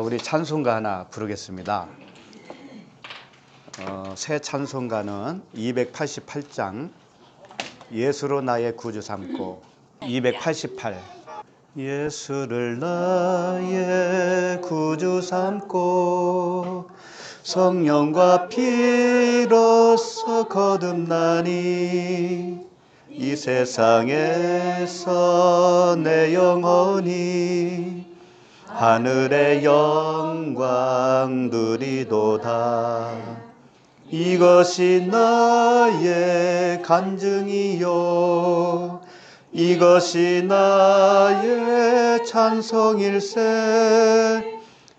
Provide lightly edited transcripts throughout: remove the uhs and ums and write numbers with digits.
우리 찬송가 하나 부르겠습니다. 새 찬송가는 288장 예수로 나의 구주 삼고 288 예수를 나의 구주 삼고 성령과 피로써 거듭나니 이 세상에서 내 영혼이 하늘의 영광 누리도다. 이것이 나의 간증이요 이것이 나의 찬송일세.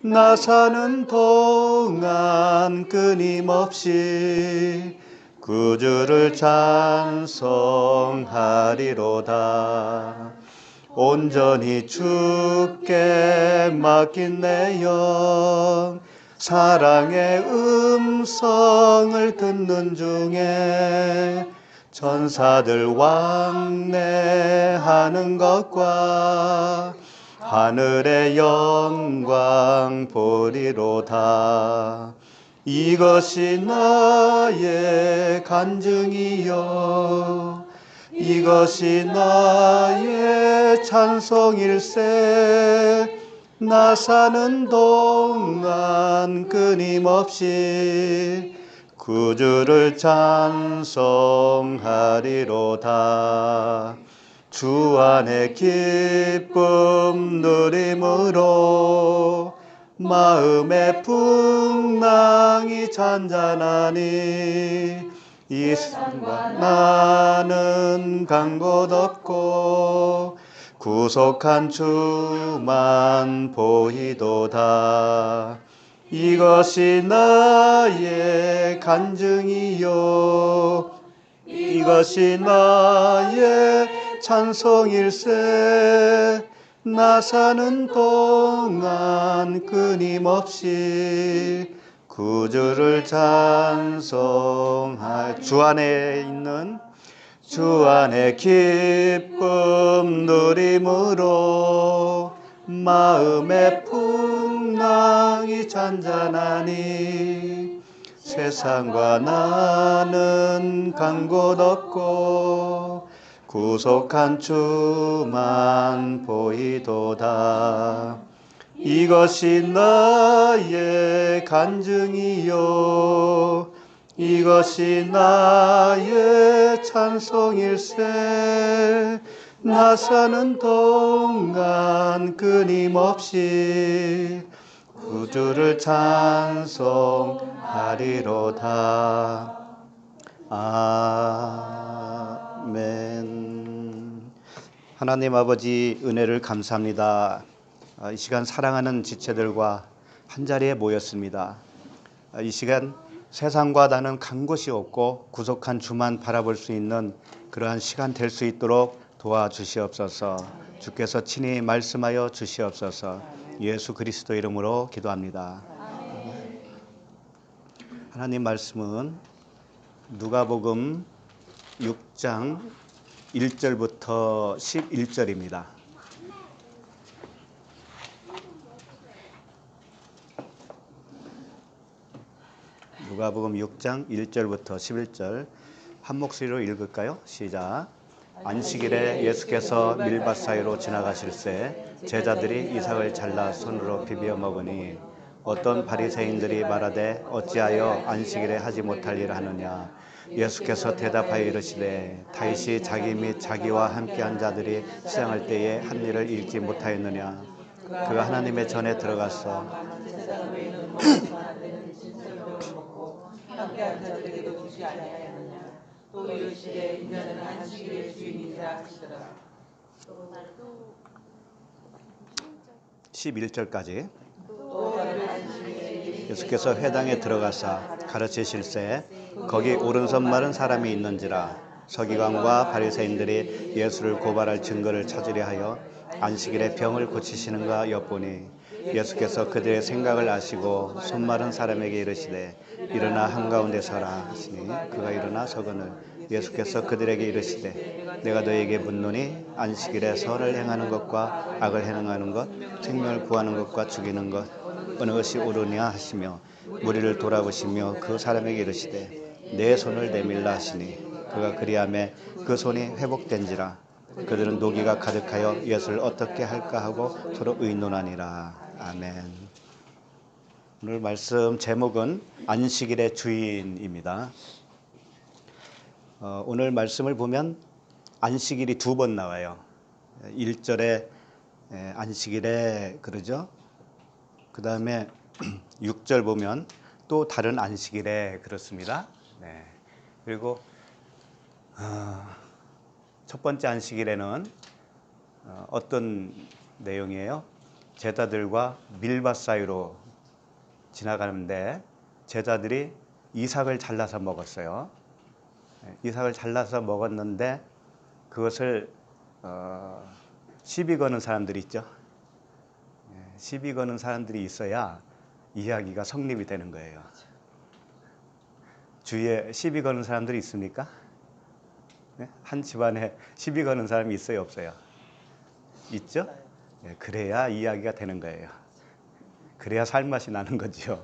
나 사는 동안 끊임없이 구주를 찬송하리로다. 온전히 주께 맡긴 내 영 사랑의 음성을 듣는 중에 천사들 왕래하는 것과 하늘의 영광 보리로다. 이것이 나의 간증이요 이것이 나의 찬송일세. 나 사는 동안 끊임없이 구주를 찬송하리로다. 주 안에 기쁨 누림으로 마음의 풍랑이 잔잔하니 이 세상과 나는 간 곳 없고 구속한 주만 보이도다. 이것이 나의 간증이요 이것이 나의 찬송일세. 나 사는 동안 끊임없이 구주를 찬송할 주 안에 있는 주 안에 기쁨 누림으로 마음의 풍랑이 잔잔하니 세상과 나는 간 곳 없고 구속한 주만 보이도다. 이것이 나의 간증이요 이것이 나의 찬송일세. 나 사는 동안 끊임없이 구주를 찬송하리로다. 아멘. 하나님 아버지 은혜를 감사합니다. 이 시간 사랑하는 지체들과 한자리에 모였습니다. 이 시간 세상과 나는 간 곳이 없고 구속한 주만 바라볼 수 있는 그러한 시간 될 수 있도록 도와주시옵소서. 주께서 친히 말씀하여 주시옵소서. 예수 그리스도 이름으로 기도합니다. 하나님 말씀은 누가복음 6장 1절부터 11절입니다. 누가복음 6장 1절부터 11절 한 목소리로 읽을까요? 시작. 안식일에 예수께서 밀밭 사이로 지나가실새 제자들이 이삭을 잘라 손으로 비벼 먹으니 어떤 바리새인들이 말하되 어찌하여 안식일에 하지 못할 일을 하느냐. 예수께서 대답하여 이르시되 다윗이 자기 및 자기와 함께한 자들이 시장할 때에 한 일을 읽지 못하였느냐. 그가 하나님의 전에 들어가서 함께한 자들에게도 주지 아니하였느냐. 또 이르시되 인자는 안식일의 주인이라 하시더라. 11절까지 예수께서 회당에 들어가사 가르치실새 거기 오른손 마른 사람이 있는지라. 서기관과 바리새인들이 예수를 고발할 증거를 찾으려 하여 안식일에 병을 고치시는가 엿보니 예수께서 그들의 생각을 아시고 손 마른 사람에게 이르시되 일어나 한가운데 서라 하시니 그가 일어나 서거늘 예수께서 그들에게 이르시되 내가 너에게 묻노니 안식일에 선을 행하는 것과 악을 행하는 것 생명을 구하는 것과 죽이는 것 어느 것이 옳으냐 하시며 무리를 돌아보시며 그 사람에게 이르시되 내 손을 내밀라 하시니 그가 그리하매 그 손이 회복된지라. 그들은 노기가 가득하여 이것을 어떻게 할까 하고 서로 의논하니라. 아멘. 오늘 말씀 제목은 안식일의 주인입니다. 오늘 말씀을 보면 안식일이 두 번 나와요. 1절에 안식일에 그러죠. 그 다음에 6절 보면 또 다른 안식일에 그렇습니다. 네. 그리고 첫 번째 안식일에는 어떤 내용이에요? 제자들과 밀밭 사이로 지나가는데 제자들이 이삭을 잘라서 먹었어요. 이삭을 잘라서 먹었는데 그것을 시비 거는 사람들이 있죠. 시비 거는 사람들이 있어야 이야기가 성립이 되는 거예요. 주위에 시비 거는 사람들이 있습니까? 한 집안에 시비 거는 사람이 있어요, 없어요? 있죠? 그래야 이야기가 되는 거예요. 그래야 살맛이 나는 거죠.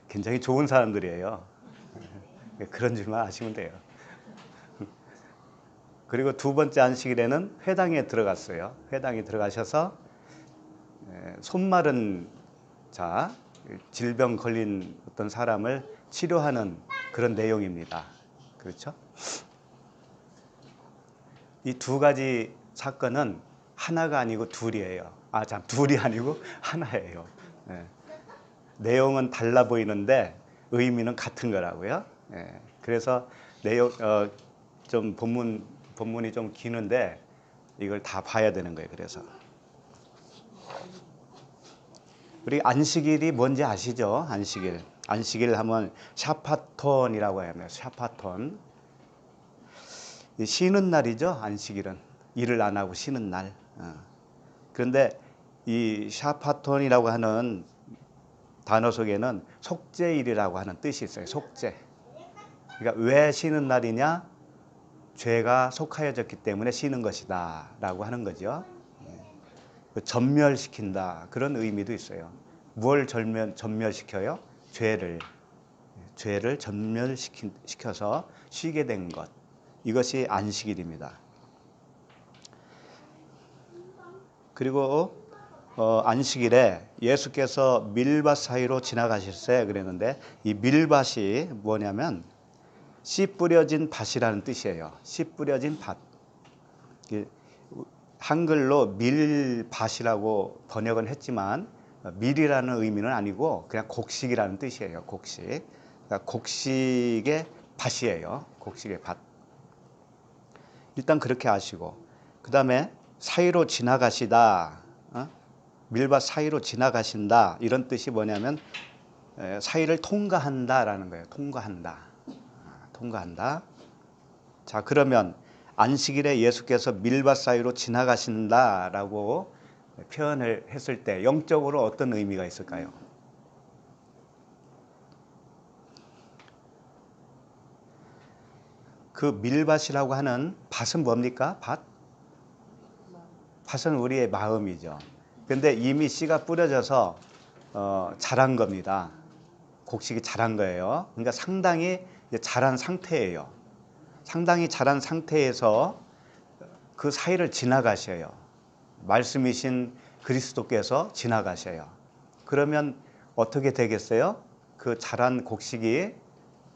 굉장히 좋은 사람들이에요. 그런 줄만 아시면 돼요. 그리고 두 번째 안식일에는 회당에 들어갔어요. 회당에 들어가셔서 손 마른 자, 질병 걸린 어떤 사람을 치료하는 그런 내용입니다. 그렇죠? 이 두 가지 사건은 하나가 아니고 둘이에요. 둘이 아니고 하나예요. 내용은 달라 보이는데 의미는 같은 거라고요. 그래서 내용 좀 본문이 좀 기는데 이걸 다 봐야 되는 거예요. 그래서 우리 안식일이 뭔지 아시죠? 안식일 하면 샤파톤이라고 합니다. 샤파톤. 쉬는 날이죠. 안식일은 일을 안 하고 쉬는 날. 그런데 이 샤파톤이라고 하는 단어 속에는 속죄일이라고 하는 뜻이 있어요. 속죄. 그러니까 왜 쉬는 날이냐? 죄가 속하여졌기 때문에 쉬는 것이다 라고 하는 거죠. 전멸시킨다 그런 의미도 있어요. 뭘 전멸시켜요? 죄를 전멸시켜서 쉬게 된 것. 이것이 안식일입니다. 그리고 안식일에 예수께서 밀밭 사이로 지나가실세 그랬는데 이 밀밭이 뭐냐면 씨 뿌려진 밭이라는 뜻이에요. 씨 뿌려진 밭. 한글로 밀밭이라고 번역은 했지만 밀이라는 의미는 아니고 그냥 곡식이라는 뜻이에요. 곡식. 그러니까 곡식의 밭이에요. 곡식의 밭. 일단 그렇게 아시고 그 다음에 사이로 지나가시다. 밀밭 사이로 지나가신다. 이런 뜻이 뭐냐면 사이를 통과한다라는 거예요. 통과한다. 자, 그러면 안식일에 예수께서 밀밭 사이로 지나가신다라고 표현을 했을 때 영적으로 어떤 의미가 있을까요? 그 밀밭이라고 하는 밭은 뭡니까? 밭은 우리의 마음이죠. 그런데 이미 씨가 뿌려져서 자란 겁니다. 곡식이 자란 거예요. 그러니까 상당히 자란 상태예요. 상당히 자란 상태에서 그 사이를 지나가셔요. 말씀이신 그리스도께서 지나가셔요. 그러면 어떻게 되겠어요? 그 자란 곡식이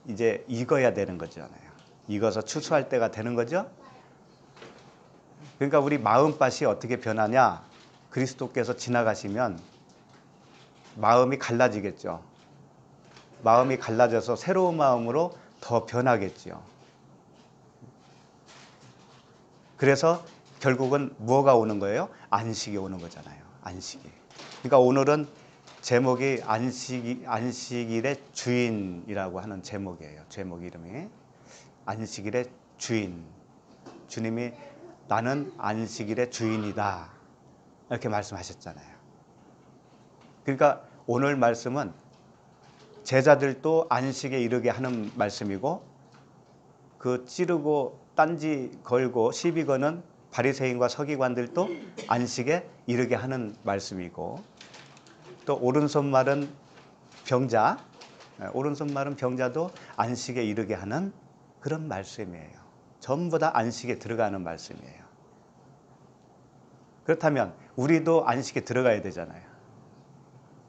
이제 익어야 되는 거잖아요. 익어서 추수할 때가 되는 거죠. 그러니까 우리 마음밭이 어떻게 변하냐? 그리스도께서 지나가시면 마음이 갈라지겠죠. 마음이 갈라져서 새로운 마음으로 더 변하겠죠. 그래서 결국은 뭐가 오는 거예요? 안식이 오는 거잖아요. 안식이. 그러니까 오늘은 제목이 안식일의 주인이라고 하는 제목이에요. 제목 이름이. 안식일의 주인. 주님이 나는 안식일의 주인이다. 이렇게 말씀하셨잖아요. 그러니까 오늘 말씀은 제자들도 안식에 이르게 하는 말씀이고 그 찌르고 딴지 걸고 시비 거는 바리새인과 서기관들도 안식에 이르게 하는 말씀이고 또 오른손말은 병자, 오른손말은 병자도 안식에 이르게 하는 그런 말씀이에요. 전부 다 안식에 들어가는 말씀이에요. 그렇다면 우리도 안식에 들어가야 되잖아요.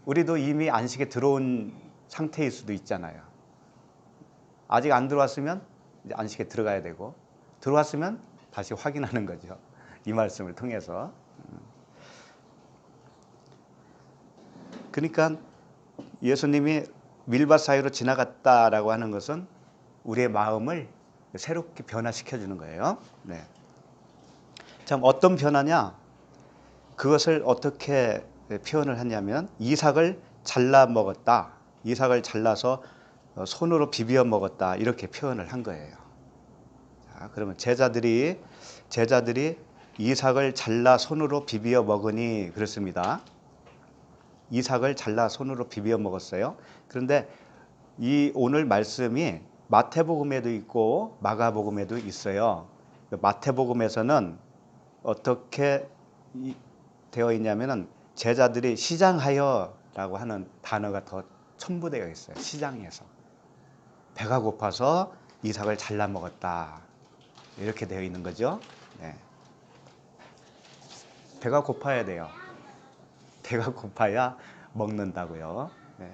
우리도 이미 안식에 들어온 상태일 수도 있잖아요. 아직 안 들어왔으면 이제 안식에 들어가야 되고, 들어왔으면 다시 확인하는 거죠. 이 말씀을 통해서. 그러니까 예수님이 밀밭 사이로 지나갔다라고 하는 것은 우리의 마음을 새롭게 변화시켜 주는 거예요. 네. 참 어떤 변화냐? 그것을 어떻게 표현을 하냐면 이삭을 잘라 먹었다. 이삭을 잘라서 손으로 비벼 먹었다. 이렇게 표현을 한 거예요. 자, 그러면 제자들이 이삭을 잘라 손으로 비벼 먹으니 그렇습니다. 이삭을 잘라 손으로 비벼 먹었어요. 그런데 이 오늘 말씀이 마태복음에도 있고 마가복음에도 있어요. 마태복음에서는 어떻게 되어 있냐면은 제자들이 시장하여라고 하는 단어가 더 첨부되어 있어요. 시장에서 배가 고파서 이삭을 잘라 먹었다 이렇게 되어 있는 거죠. 네. 배가 고파야 돼요. 배가 고파야 먹는다고요. 네.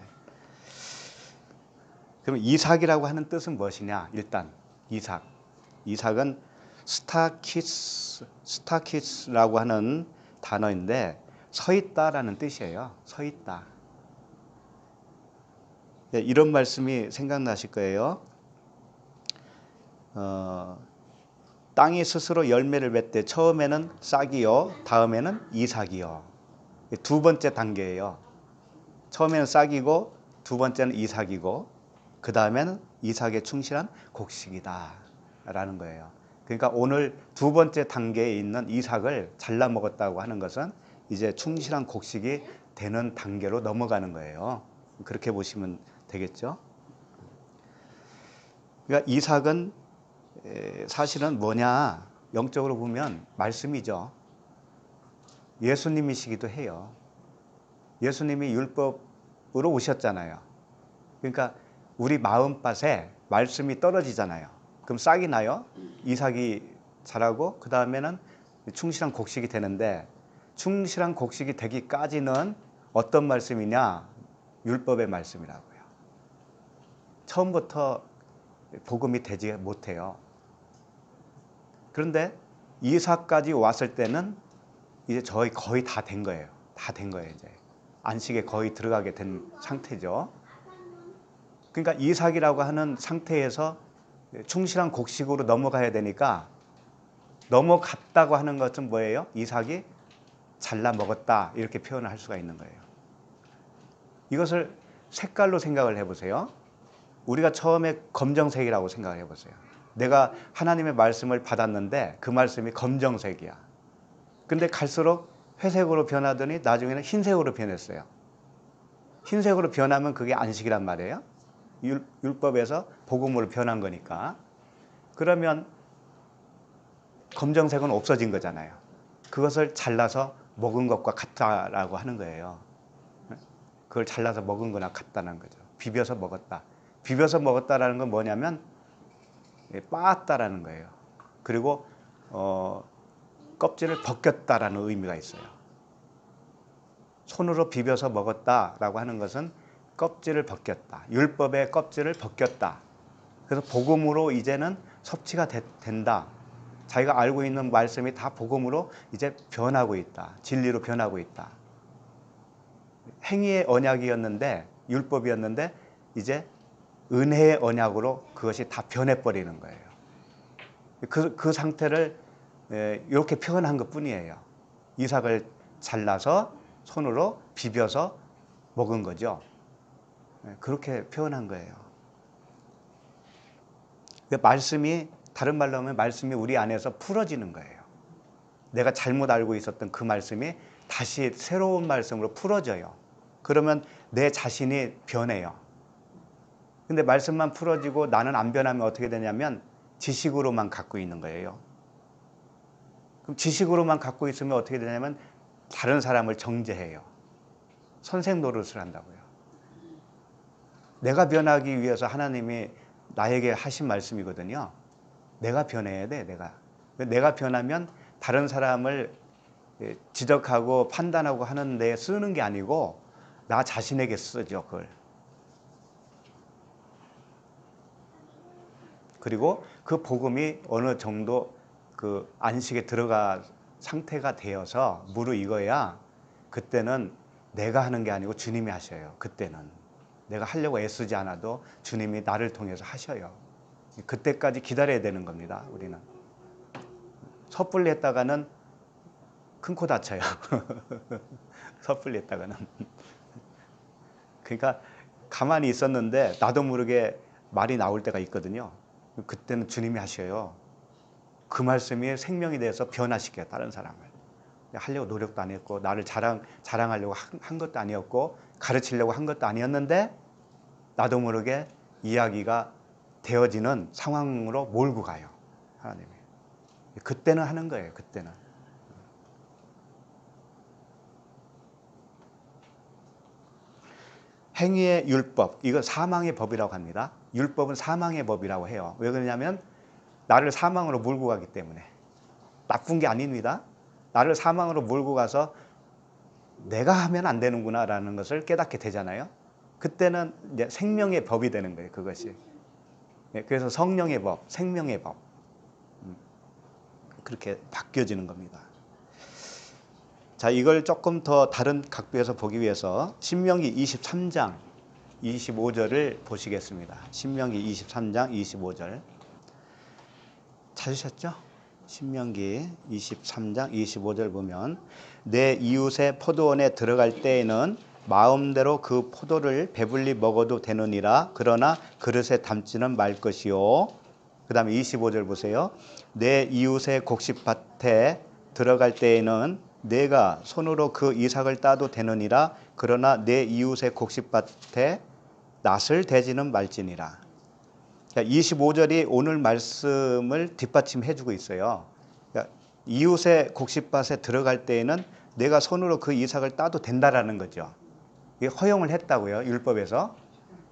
그럼 이삭이라고 하는 뜻은 무엇이냐? 일단 이삭은 스타키스라고 하는 단어인데 서 있다라는 뜻이에요. 서 있다. 네, 이런 말씀이 생각나실 거예요. 땅이 스스로 열매를 맺되 처음에는 싹이요, 다음에는 이삭이요. 두 번째 단계예요. 처음에는 싹이고 두 번째는 이삭이고 그 다음에는 이삭에 충실한 곡식이다 라는 거예요. 그러니까 오늘 두 번째 단계에 있는 이삭을 잘라 먹었다고 하는 것은 이제 충실한 곡식이 되는 단계로 넘어가는 거예요. 그렇게 보시면 되겠죠. 그러니까 이삭은 사실은 뭐냐, 영적으로 보면 말씀이죠. 예수님이시기도 해요. 예수님이 율법으로 오셨잖아요. 그러니까 우리 마음밭에 말씀이 떨어지잖아요. 그럼 싹이 나요. 이삭이 자라고 그 다음에는 충실한 곡식이 되는데 충실한 곡식이 되기까지는 어떤 말씀이냐? 율법의 말씀이라고요. 처음부터 복음이 되지 못해요. 그런데 이삭까지 왔을 때는 이제 거의 다 된 거예요. 다 된 거예요. 이제 안식에 거의 들어가게 된 상태죠. 그러니까 이삭이라고 하는 상태에서 충실한 곡식으로 넘어가야 되니까 넘어갔다고 하는 것은 뭐예요? 이삭이 잘라 먹었다 이렇게 표현을 할 수가 있는 거예요. 이것을 색깔로 생각을 해보세요. 우리가 처음에 검정색이라고 생각을 해보세요. 내가 하나님의 말씀을 받았는데 그 말씀이 검정색이야. 근데 갈수록 회색으로 변하더니 나중에는 흰색으로 변했어요. 흰색으로 변하면 그게 안식이란 말이에요. 율법에서 복음으로 변한 거니까. 그러면 검정색은 없어진 거잖아요. 그것을 잘라서 먹은 것과 같다라고 하는 거예요. 그걸 잘라서 먹은 거나 같다는 거죠. 비벼서 먹었다. 비벼서 먹었다라는 건 뭐냐면 빻았다라는 거예요. 그리고 껍질을 벗겼다라는 의미가 있어요. 손으로 비벼서 먹었다라고 하는 것은 껍질을 벗겼다. 율법의 껍질을 벗겼다. 그래서 복음으로 이제는 섭취가 된다. 자기가 알고 있는 말씀이 다 복음으로 이제 변하고 있다. 진리로 변하고 있다. 행위의 언약이었는데 율법이었는데 이제 은혜의 언약으로 그것이 다 변해버리는 거예요. 그 상태를 이렇게 표현한 것뿐이에요. 이삭을 잘라서 손으로 비벼서 먹은 거죠. 그렇게 표현한 거예요. 말씀이 다른 말로 하면 말씀이 우리 안에서 풀어지는 거예요. 내가 잘못 알고 있었던 그 말씀이 다시 새로운 말씀으로 풀어져요. 그러면 내 자신이 변해요. 근데 말씀만 풀어지고 나는 안 변하면 어떻게 되냐면 지식으로만 갖고 있는 거예요. 그럼 지식으로만 갖고 있으면 어떻게 되냐면 다른 사람을 정죄해요. 선생 노릇을 한다고요. 내가 변하기 위해서 하나님이 나에게 하신 말씀이거든요. 내가 변해야 돼, 내가. 내가 변하면 다른 사람을 지적하고 판단하고 하는 데 쓰는 게 아니고 나 자신에게 쓰죠, 그걸. 그리고 그 복음이 어느 정도 그 안식에 들어가 상태가 되어서 무르익어야 그때는 내가 하는 게 아니고 주님이 하셔요. 그때는 내가 하려고 애쓰지 않아도 주님이 나를 통해서 하셔요. 그때까지 기다려야 되는 겁니다. 우리는 섣불리 했다가는 큰 코 다쳐요. 섣불리 했다가는. 그러니까 가만히 있었는데 나도 모르게 말이 나올 때가 있거든요. 그때는 주님이 하셔요. 그 말씀이 생명이 돼서 변화시켜요, 다른 사람을. 하려고 노력도 안 했고 나를 자랑하려고 한 것도 아니었고 가르치려고 한 것도 아니었는데 나도 모르게 이야기가 되어지는 상황으로 몰고 가요, 하나님이. 그때는 하는 거예요, 그때는. 행위의 율법, 이거 사망의 법이라고 합니다. 율법은 사망의 법이라고 해요. 왜 그러냐면 나를 사망으로 몰고 가기 때문에. 나쁜 게 아닙니다. 나를 사망으로 몰고 가서 내가 하면 안 되는구나 라는 것을 깨닫게 되잖아요. 그때는 이제 생명의 법이 되는 거예요, 그것이. 그래서 성령의 법, 생명의 법, 그렇게 바뀌어지는 겁니다. 자, 이걸 조금 더 다른 각도에서 보기 위해서 신명기 23장 25절을 보시겠습니다. 신명기 23장 25절 찾으셨죠? 신명기 23장 25절 보면 내 이웃의 포도원에 들어갈 때에는 마음대로 그 포도를 배불리 먹어도 되느니라. 그러나 그릇에 담지는 말 것이요. 그 다음에 25절 보세요. 내 이웃의 곡식밭에 들어갈 때에는 내가 손으로 그 이삭을 따도 되느니라. 그러나 내 이웃의 곡식밭에 낫을 대지는 말지니라. 25절이 오늘 말씀을 뒷받침해주고 있어요. 이웃의 곡식밭에 들어갈 때에는 내가 손으로 그 이삭을 따도 된다라는 거죠. 이게 허용을 했다고요, 율법에서.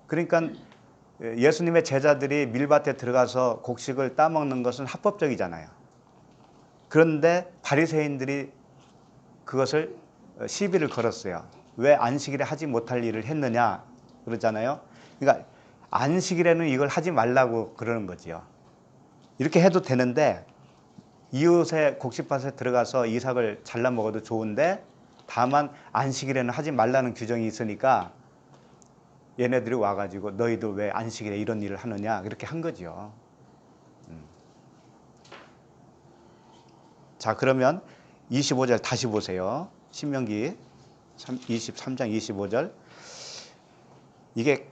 그러니까 예수님의 제자들이 밀밭에 들어가서 곡식을 따먹는 것은 합법적이잖아요. 그런데 바리새인들이 그것을 시비를 걸었어요. 왜 안식일에 하지 못할 일을 했느냐 그러잖아요. 그러니까 안식일에는 이걸 하지 말라고 그러는 거지요. 이렇게 해도 되는데 이웃의 곡식밭에 들어가서 이삭을 잘라 먹어도 좋은데 다만 안식일에는 하지 말라는 규정이 있으니까 얘네들이 와가지고 너희도 왜 안식일에 이런 일을 하느냐 그렇게 한 거죠. 자, 그러면 25절 다시 보세요. 신명기 23장 25절. 이게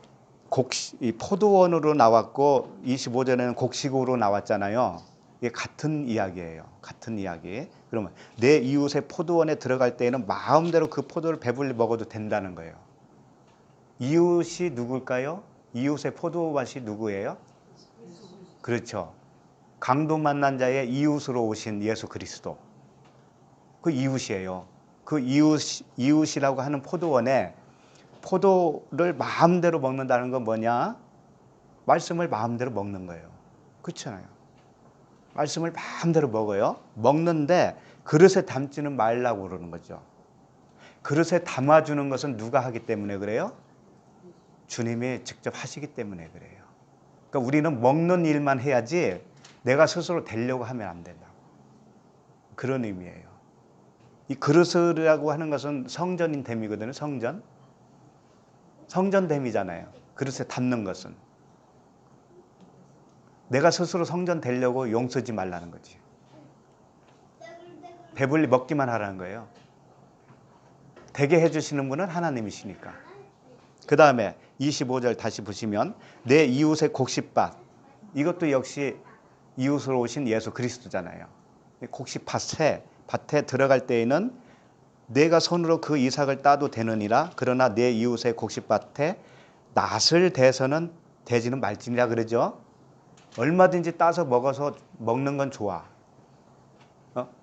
포도원으로 나왔고 25절에는 곡식으로 나왔잖아요. 이게 같은 이야기예요. 같은 이야기. 그러면 내 이웃의 포도원에 들어갈 때에는 마음대로 그 포도를 배불리 먹어도 된다는 거예요. 이웃이 누굴까요? 이웃의 포도밭이 누구예요? 그렇죠. 강도 만난 자의 이웃으로 오신 예수 그리스도. 그 이웃이에요. 그 이웃이라고 하는 포도원에 포도를 마음대로 먹는다는 건 뭐냐? 말씀을 마음대로 먹는 거예요. 그렇잖아요. 말씀을 마음대로 먹어요. 먹는데 그릇에 담지는 말라고 그러는 거죠. 그릇에 담아주는 것은 누가 하기 때문에 그래요? 주님이 직접 하시기 때문에 그래요. 그러니까 우리는 먹는 일만 해야지 내가 스스로 되려고 하면 안 된다고. 그런 의미예요. 이 그릇이라고 하는 것은 성전인 됨이거든요. 성전됨이잖아요. 그릇에 담는 것은. 내가 스스로 성전 되려고 용 쓰지 말라는 거지. 배불리 먹기만 하라는 거예요. 되게 해주시는 분은 하나님이시니까. 그 다음에 25절 다시 보시면 내 이웃의 곡식밭. 이것도 역시 이웃으로 오신 예수 그리스도잖아요. 곡식밭에 들어갈 때에는 내가 손으로 그 이삭을 따도 되느니라. 그러나 내 이웃의 곡식밭에 낫을 대서는 대지는 말지니라 그러죠. 얼마든지 따서 먹는 건 좋아.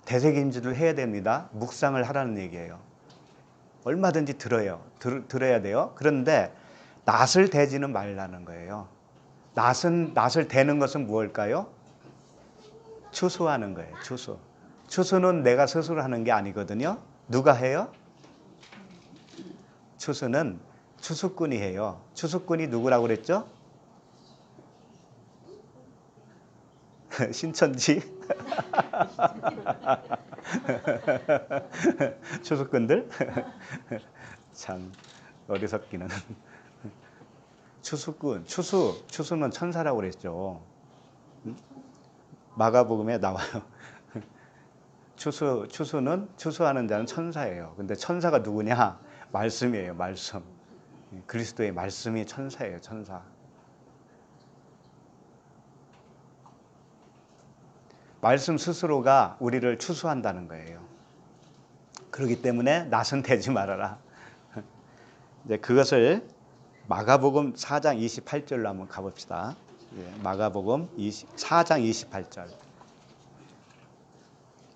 되새김질을 해야 됩니다. 묵상을 하라는 얘기예요. 얼마든지 들어야 돼요. 그런데 낯을 대지는 말라는 거예요. 낯을 대는 것은 무엇일까요? 추수하는 거예요. 추수. 추수는 내가 스스로 하는 게 아니거든요. 누가 해요? 추수는 추수꾼이 해요. 추수꾼이 누구라고 그랬죠? 신천지? 추수꾼들? 참 어리석기는. 추수꾼, 추수는 천사라고 그랬죠. 마가복음에 나와요. 추수하는 자는 천사예요. 근데 천사가 누구냐? 말씀이에요, 말씀. 그리스도의 말씀이 천사예요, 천사. 말씀 스스로가 우리를 추수한다는 거예요. 그렇기 때문에 낯은 대지 말아라. 이제 그것을 마가복음 4장 28절로 한번 가봅시다. 마가복음 4장 28절.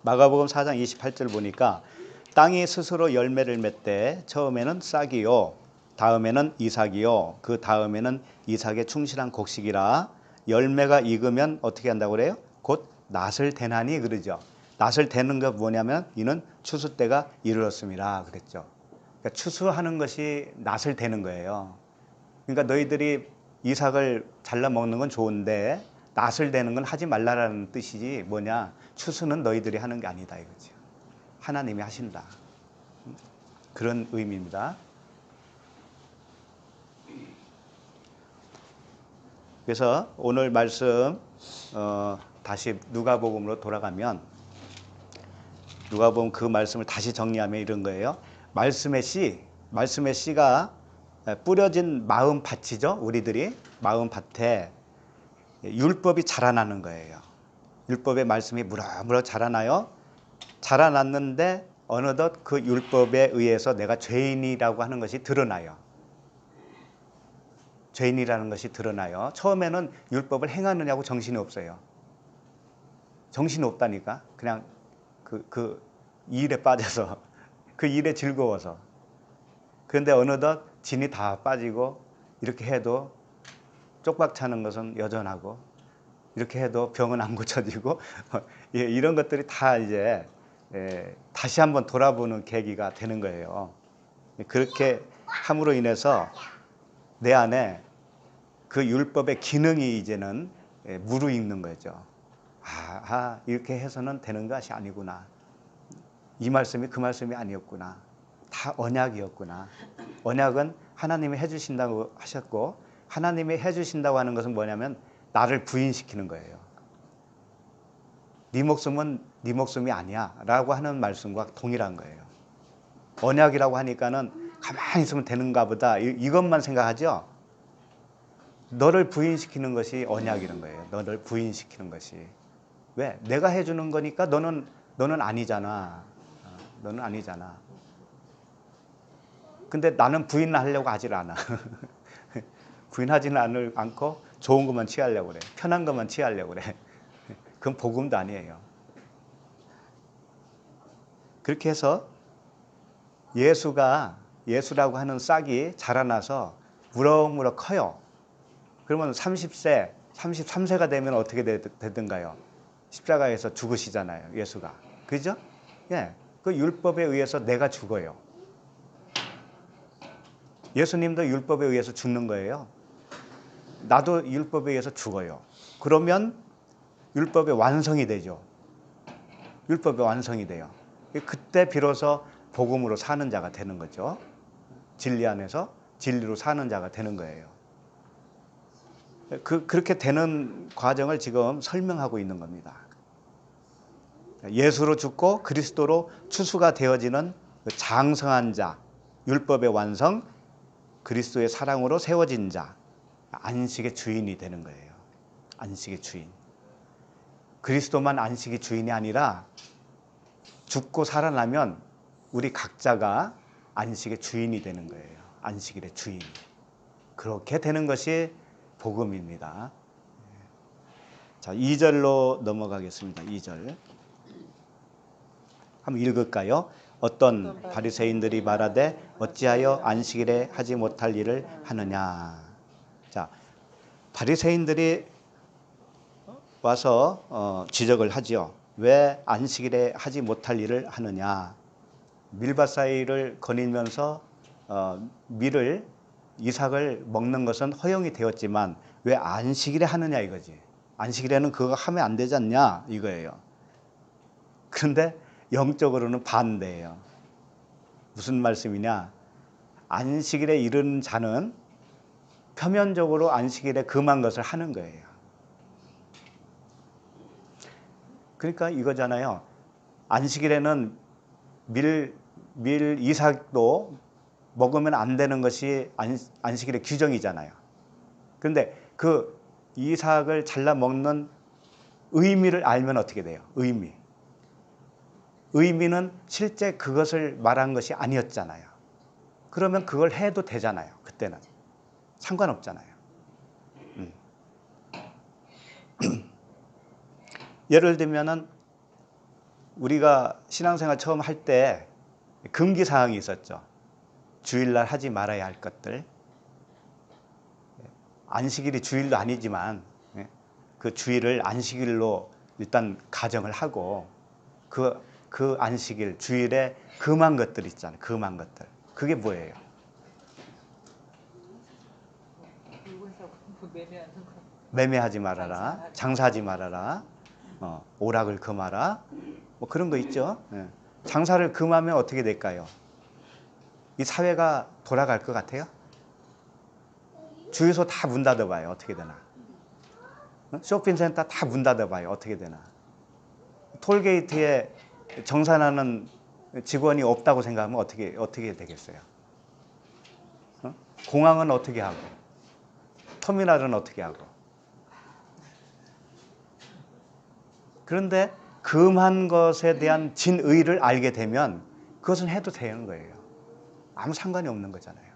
마가복음 4장 28절 보니까 땅이 스스로 열매를 맺되 처음에는 싹이요 다음에는 이삭이요 그 다음에는 이삭의 충실한 곡식이라 열매가 익으면 어떻게 한다고 그래요? 곧 낫을 대나니 그러죠. 낫을 대는 거 뭐냐면 이는 추수 때가 이르렀습니다 그랬죠. 그러니까 추수하는 것이 낫을 대는 거예요. 그러니까 너희들이 이삭을 잘라 먹는 건 좋은데 낫을 대는 건 하지 말라라는 뜻이지 뭐냐. 추수는 너희들이 하는 게 아니다 이거죠. 하나님이 하신다. 그런 의미입니다. 그래서 오늘 말씀 다시 누가복음으로 돌아가면 누가복음 그 말씀을 다시 정리하면 이런 거예요. 말씀의 씨가 뿌려진 마음 밭이죠. 우리들이 마음 밭에 율법이 자라나는 거예요. 율법의 말씀이 무럭무럭 자라나요. 자라났는데 어느덧 그 율법에 의해서 내가 죄인이라고 하는 것이 드러나요. 죄인이라는 것이 드러나요. 처음에는 율법을 행하느냐고 정신이 없어요. 정신이 없다니까. 그냥 그 일에 빠져서 그 일에 즐거워서. 그런데 어느덧 진이 다 빠지고 이렇게 해도 쪽박 차는 것은 여전하고 이렇게 해도 병은 안 고쳐지고 이런 것들이 다 이제 다시 한번 돌아보는 계기가 되는 거예요. 그렇게 함으로 인해서 내 안에 그 율법의 기능이 이제는 무르익는 거죠. 이렇게 해서는 되는 것이 아니구나. 이 말씀이 그 말씀이 아니었구나. 다 언약이었구나. 언약은 하나님이 해주신다고 하셨고 하나님이 해주신다고 하는 것은 뭐냐면 나를 부인시키는 거예요. 네 목숨은 네 목숨이 아니야 라고 하는 말씀과 동일한 거예요. 언약이라고 하니까는 가만히 있으면 되는가 보다 이것만 생각하죠. 너를 부인시키는 것이 언약이라는 거예요. 너를 부인시키는 것이. 왜? 내가 해주는 거니까 너는 아니잖아. 너는 아니잖아. 근데 나는 부인하려고 하질 않아. 부인하지는 않고 좋은 것만 취하려고 그래. 편한 것만 취하려고 그래. 그건 복음도 아니에요. 그렇게 해서 예수라고 하는 싹이 자라나서 무럭무럭 커요. 그러면 30세, 33세가 되면 어떻게 되든가요? 십자가에서 죽으시잖아요, 예수가. 그죠? 예. 그 율법에 의해서 내가 죽어요. 예수님도 율법에 의해서 죽는 거예요. 나도 율법에 의해서 죽어요. 그러면 율법의 완성이 되죠. 율법의 완성이 돼요. 그때 비로소 복음으로 사는 자가 되는 거죠. 진리 안에서 진리로 사는 자가 되는 거예요. 그렇게 되는 과정을 지금 설명하고 있는 겁니다. 예수로 죽고 그리스도로 추수가 되어지는 장성한 자, 율법의 완성, 그리스도의 사랑으로 세워진 자, 안식의 주인이 되는 거예요. 안식의 주인. 그리스도만 안식의 주인이 아니라 죽고 살아나면 우리 각자가 안식의 주인이 되는 거예요. 안식일의 주인. 그렇게 되는 것이 복음입니다. 자, 2절로 넘어가겠습니다. 2절. 한번 읽을까요? 어떤 바리새인들이 말하되 어찌하여 안식일에 하지 못할 일을 하느냐. 자, 바리새인들이 와서 지적을 하지요. 왜 안식일에 하지 못할 일을 하느냐. 밀밭사이를 거니면서 밀을 이삭을 먹는 것은 허용이 되었지만 왜 안식일에 하느냐 이거지. 안식일에는 그거 하면 안 되지 않냐 이거예요. 그런데 영적으로는 반대예요. 무슨 말씀이냐. 안식일에 이르는 자는 표면적으로 안식일에 금한 것을 하는 거예요. 그러니까 이거잖아요. 안식일에는 밀 이삭도 먹으면 안 되는 것이 안식일의 규정이잖아요. 그런데 그 이삭을 잘라 먹는 의미를 알면 어떻게 돼요? 의미는 실제 그것을 말한 것이 아니었잖아요. 그러면 그걸 해도 되잖아요. 그때는 상관없잖아요. 예를 들면은 우리가 신앙생활 처음 할 때 금기 사항이 있었죠. 주일날 하지 말아야 할 것들. 안식일이 주일도 아니지만 그 주일을 안식일로 일단 가정을 하고 그 안식일 주일에 금한 것들 있잖아요. 금한 것들. 그게 뭐예요? 매매하지 말아라. 장사하지 말아라. 오락을 금하라. 뭐 그런 거 있죠. 장사를 금하면 어떻게 될까요? 이 사회가 돌아갈 것 같아요? 주유소 다 문 닫아봐요. 어떻게 되나? 쇼핑센터 다 문 닫아봐요. 어떻게 되나? 톨게이트에 정산하는 직원이 없다고 생각하면 어떻게 되겠어요? 공항은 어떻게 하고? 터미널은 어떻게 하고? 그런데 금한 것에 대한 진의를 알게 되면 그것은 해도 되는 거예요. 아무 상관이 없는 거잖아요.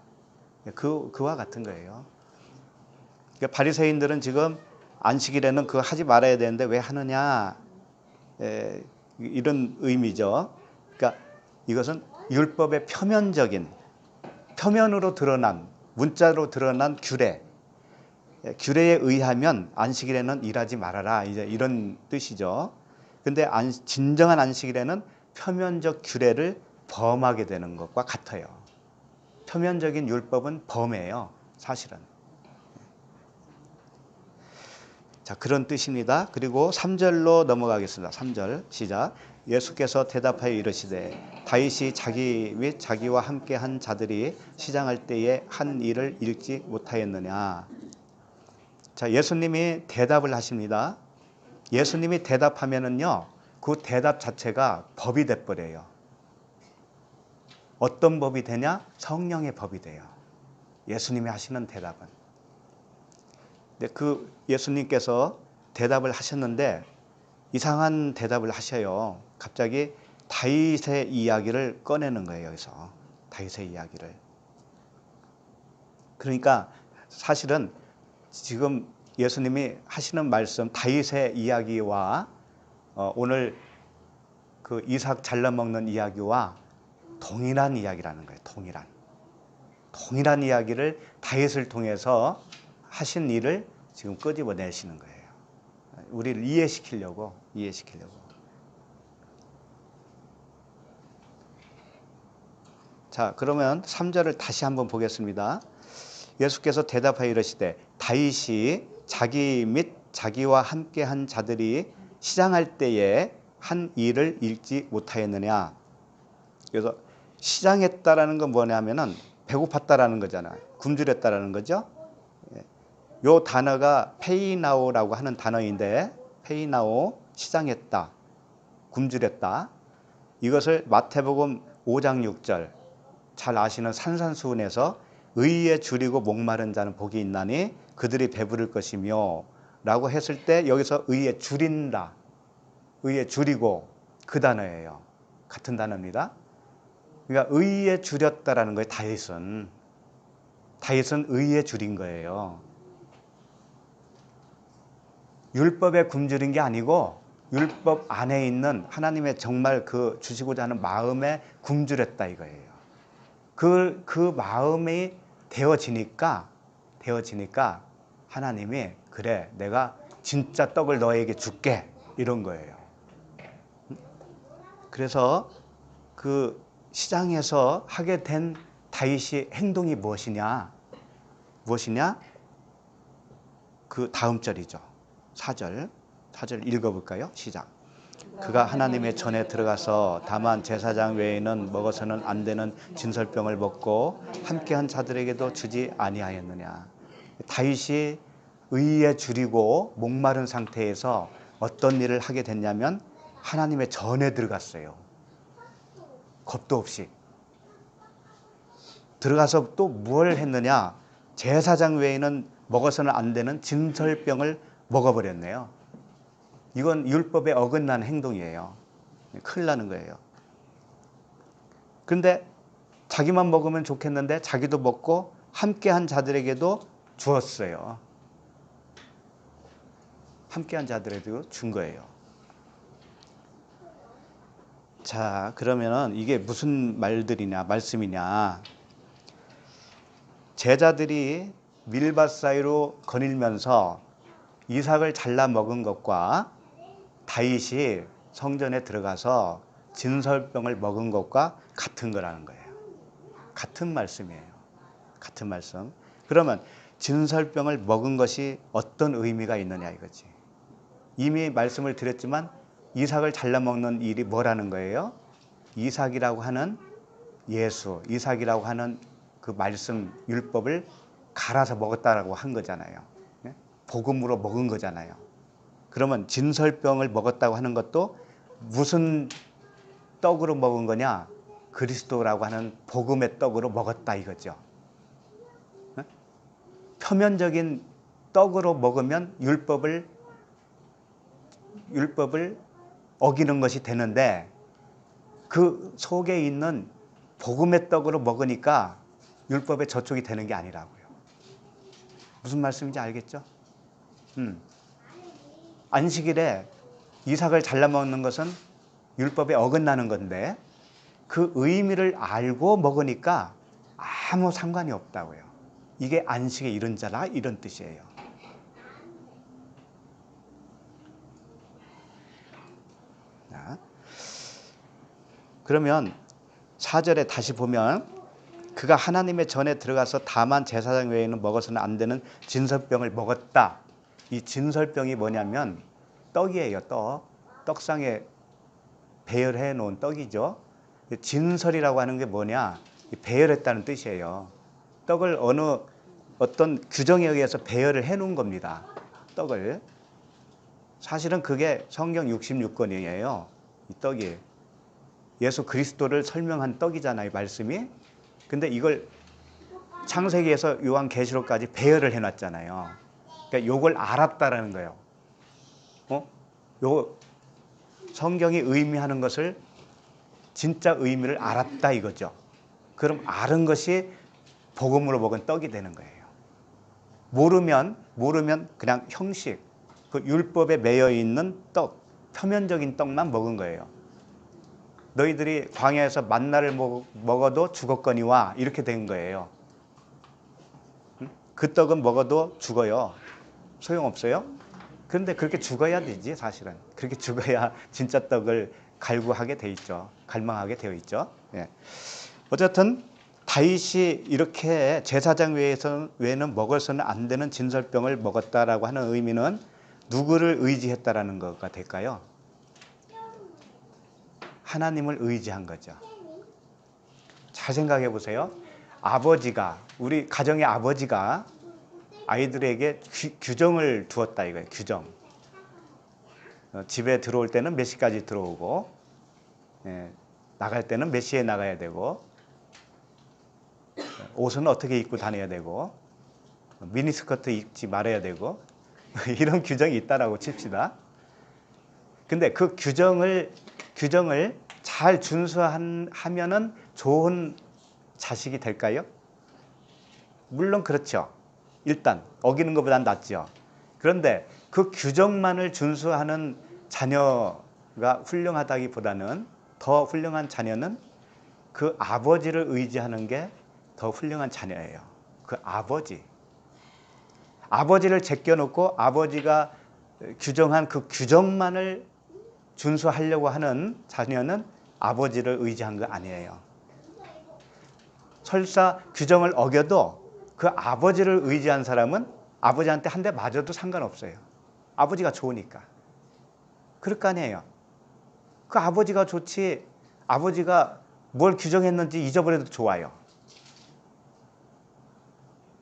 그와 같은 거예요. 그러니까 바리새인들은 지금 안식일에는 그거 하지 말아야 되는데 왜 하느냐 이런 의미죠. 그러니까 이것은 율법의 표면으로 드러난 문자로 드러난 규례에 의하면 안식일에는 일하지 말아라 이제 이런 뜻이죠. 근데 진정한 안식일에는 표면적 규례를 범하게 되는 것과 같아요. 표면적인 율법은 범해요, 사실은. 자, 그런 뜻입니다. 그리고 3절로 넘어가겠습니다. 3절 시작. 예수께서 대답하여 이르시되 다윗이 자기 및 자기와 함께 한 자들이 시장할 때에 한 일을 읽지 못하였느냐. 자, 예수님이 대답을 하십니다. 예수님이 대답하면은요, 그 대답 자체가 법이 돼버려요. 어떤 법이 되냐? 성령의 법이 돼요. 예수님이 하시는 대답은. 근데 그 예수님께서 대답을 하셨는데 이상한 대답을 하셔요. 갑자기 다윗의 이야기를 꺼내는 거예요. 여기서 다윗의 이야기를. 그러니까 사실은 지금 예수님이 하시는 말씀 다윗의 이야기와 오늘 그 이삭 잘라 먹는 이야기와 동일한 이야기라는 거예요. 동일한 이야기를 다윗을 통해서 하신 일을 지금 끄집어내시는 거예요. 우리를 이해시키려고. 자, 그러면 3절을 다시 한번 보겠습니다. 예수께서 대답하여 이르시되 다윗이 자기 및 자기와 함께 한 자들이 시장할 때에 한 일을 읽지 못하였느냐. 그래서 시장했다라는 건 뭐냐면은 배고팠다라는 거잖아요. 굶주렸다라는 거죠. 요 단어가 페이나오라고 하는 단어인데 페이나오 시장했다, 굶주렸다. 이것을 마태복음 5장 6절 잘 아시는 산산수훈에서 의에 줄이고 목마른 자는 복이 있나니 그들이 배부를 것이며 라고 했을 때 여기서 의에 줄인다, 의에 줄이고 그 단어예요. 같은 단어입니다. 그러니까 의에 줄였다라는 거예요. 다윗은 의에 줄인 거예요. 율법에 굶주린 게 아니고 율법 안에 있는 하나님의 정말 그 주시고자 하는 마음에 굶주렸다 이거예요. 그 마음이 되어지니까 하나님이 그래 내가 진짜 떡을 너에게 줄게 이런 거예요. 그래서 그 시장에서 하게 된 다윗의 행동이 무엇이냐? 그 다음 절이죠. 4절 읽어볼까요? 시작. 그가 하나님의 전에 들어가서 다만 제사장 외에는 먹어서는 안 되는 진설병을 먹고 함께한 자들에게도 주지 아니하였느냐. 다윗이 의에 줄이고 목마른 상태에서 어떤 일을 하게 됐냐면 하나님의 전에 들어갔어요. 겁도 없이. 들어가서 또 뭘 했느냐? 제사장 외에는 먹어서는 안 되는 진설병을 먹어버렸네요. 이건 율법에 어긋난 행동이에요. 큰일 나는 거예요. 그런데 자기만 먹으면 좋겠는데 자기도 먹고 함께한 자들에게도 주었어요. 함께한 자들에게도 준 거예요. 자, 그러면은 이게 무슨 말씀이냐? 제자들이 밀밭 사이로 거닐면서 이삭을 잘라 먹은 것과 다윗이 성전에 들어가서 진설병을 먹은 것과 같은 거라는 거예요. 같은 말씀이에요. 같은 말씀. 그러면 진설병을 먹은 것이 어떤 의미가 있느냐 이거지. 이미 말씀을 드렸지만 이삭을 잘라 먹는 일이 뭐라는 거예요? 이삭이라고 하는 예수, 이삭이라고 하는 그 말씀 율법을 갈아서 먹었다라고 한 거잖아요. 복음으로 먹은 거잖아요. 그러면 진설병을 먹었다고 하는 것도 무슨 떡으로 먹은 거냐? 그리스도라고 하는 복음의 떡으로 먹었다 이거죠. 표면적인 떡으로 먹으면 율법을 어기는 것이 되는데 그 속에 있는 복음의 떡으로 먹으니까 율법의 저촉이 되는 게 아니라고요. 무슨 말씀인지 알겠죠? 안식일에 이삭을 잘라 먹는 것은 율법에 어긋나는 건데 그 의미를 알고 먹으니까 아무 상관이 없다고요. 이게 안식의 이른 자라 이런 뜻이에요. 자, 그러면 4절에 다시 보면 그가 하나님의 전에 들어가서 다만 제사장 외에는 먹어서는 안 되는 진설병을 먹었다. 이 진설병이 뭐냐면 떡이에요. 떡상에 배열해 놓은 떡이죠. 진설이라고 하는 게 뭐냐? 배열했다는 뜻이에요. 떡을 어떤 규정에 의해서 배열을 해 놓은 겁니다. 떡을. 사실은 그게 성경 66권이에요. 이 떡이. 예수 그리스도를 설명한 떡이잖아요. 말씀이. 근데 이걸 창세기에서 요한계시록까지 배열을 해놨잖아요. 그러니까 요걸 알았다라는 거예요. 요 성경이 의미하는 것을 진짜 의미를 알았다 이거죠. 그럼 아는 것이 복음으로 먹은 떡이 되는 거예요. 모르면 그냥 형식, 그 율법에 매여 있는 떡, 표면적인 떡만 먹은 거예요. 너희들이 광야에서 만나를 먹어도 죽었거니와 이렇게 된 거예요. 그 떡은 먹어도 죽어요. 소용없어요. 그런데 그렇게 죽어야 되지 사실은. 그렇게 죽어야 진짜 떡을 갈구하게 돼 있죠. 갈망하게 되어 있죠. 예. 어쨌든 다윗이 이렇게 제사장 외에는 먹어서는 안 되는 진설병을 먹었다라고 하는 의미는 누구를 의지했다라는 거가 될까요? 하나님을 의지한 거죠. 잘 생각해 보세요. 아버지가, 우리 가정의 아버지가 아이들에게 규정을 두었다 이거예요. 규정. 집에 들어올 때는 몇 시까지 들어오고, 나갈 때는 몇 시에 나가야 되고, 옷은 어떻게 입고 다녀야 되고, 미니스커트 입지 말아야 되고, 이런 규정이 있다라고 칩시다. 근데 그 규정을 잘 준수하면은 좋은 자식이 될까요? 물론 그렇죠. 일단 어기는 것보단 낫죠. 그런데 그 규정만을 준수하는 자녀가 훌륭하다기보다는 더 훌륭한 자녀는 그 아버지를 의지하는 게 더 훌륭한 자녀예요. 그 아버지를 제껴놓고 아버지가 규정한 그 규정만을 준수하려고 하는 자녀는 아버지를 의지한 거 아니에요. 설사 규정을 어겨도 그 아버지를 의지한 사람은 아버지한테 한 대 맞아도 상관없어요. 아버지가 좋으니까. 그럴 거 아니에요. 그 아버지가 좋지, 아버지가 뭘 규정했는지 잊어버려도 좋아요.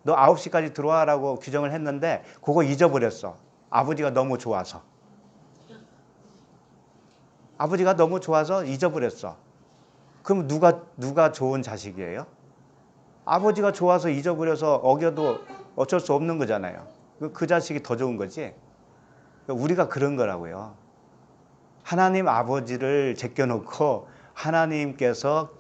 너 9시까지 들어와라고 규정을 했는데 그거 잊어버렸어. 아버지가 너무 좋아서. 아버지가 너무 좋아서 잊어버렸어. 그럼 누가 좋은 자식이에요? 아버지가 좋아서 잊어버려서 어겨도 어쩔 수 없는 거잖아요. 그 자식이 더 좋은 거지. 우리가 그런 거라고요. 하나님 아버지를 제껴놓고 하나님께서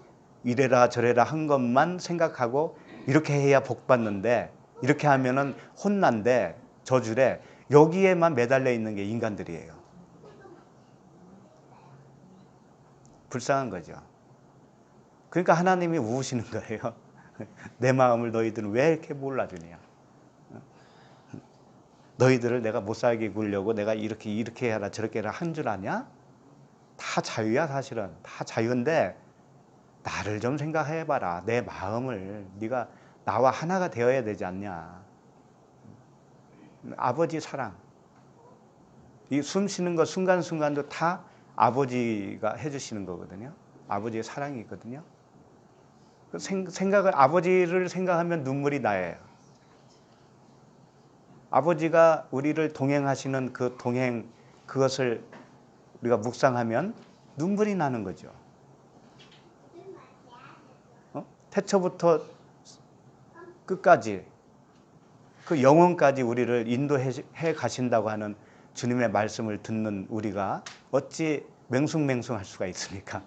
이래라 저래라 한 것만 생각하고 이렇게 해야 복 받는데, 이렇게 하면은 혼난데, 저주래, 여기에만 매달려 있는 게 인간들이에요. 불쌍한 거죠. 그러니까 하나님이 우시는 거예요. 내 마음을 너희들은 왜 이렇게 몰라주냐. 너희들을 내가 못 살게 굴려고 내가 이렇게 해라 저렇게 해라 한 줄 아냐? 다 자유야. 사실은 다 자유인데 나를 좀 생각해봐라. 내 마음을. 네가 나와 하나가 되어야 되지 않냐. 아버지 사랑. 이 숨 쉬는 거 순간순간도 다 아버지가 해주시는 거거든요. 아버지의 사랑이 있거든요. 아버지를 생각하면 눈물이 나요. 아버지가 우리를 동행하시는 그 동행, 그것을 우리가 묵상하면 눈물이 나는 거죠. 태초부터 끝까지, 그 영혼까지 우리를 인도해 가신다고 하는 주님의 말씀을 듣는 우리가 어찌 맹숭맹숭할 수가 있습니까?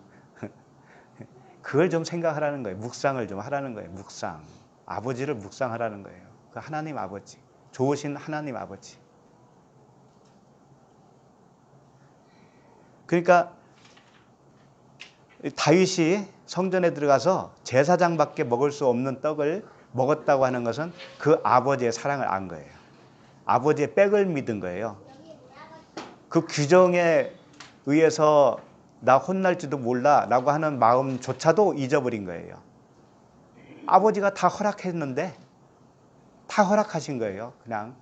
그걸 좀 생각하라는 거예요. 묵상을 좀 하라는 거예요. 묵상. 아버지를 묵상하라는 거예요. 그 하나님 아버지. 좋으신 하나님 아버지. 그러니까 다윗이 성전에 들어가서 제사장밖에 먹을 수 없는 떡을 먹었다고 하는 것은 그 아버지의 사랑을 안 거예요. 아버지의 백을 믿은 거예요. 그 규정에 의해서 나 혼날지도 몰라 라고 하는 마음조차도 잊어버린 거예요. 아버지가 다 허락했는데 다 허락하신 거예요. 그냥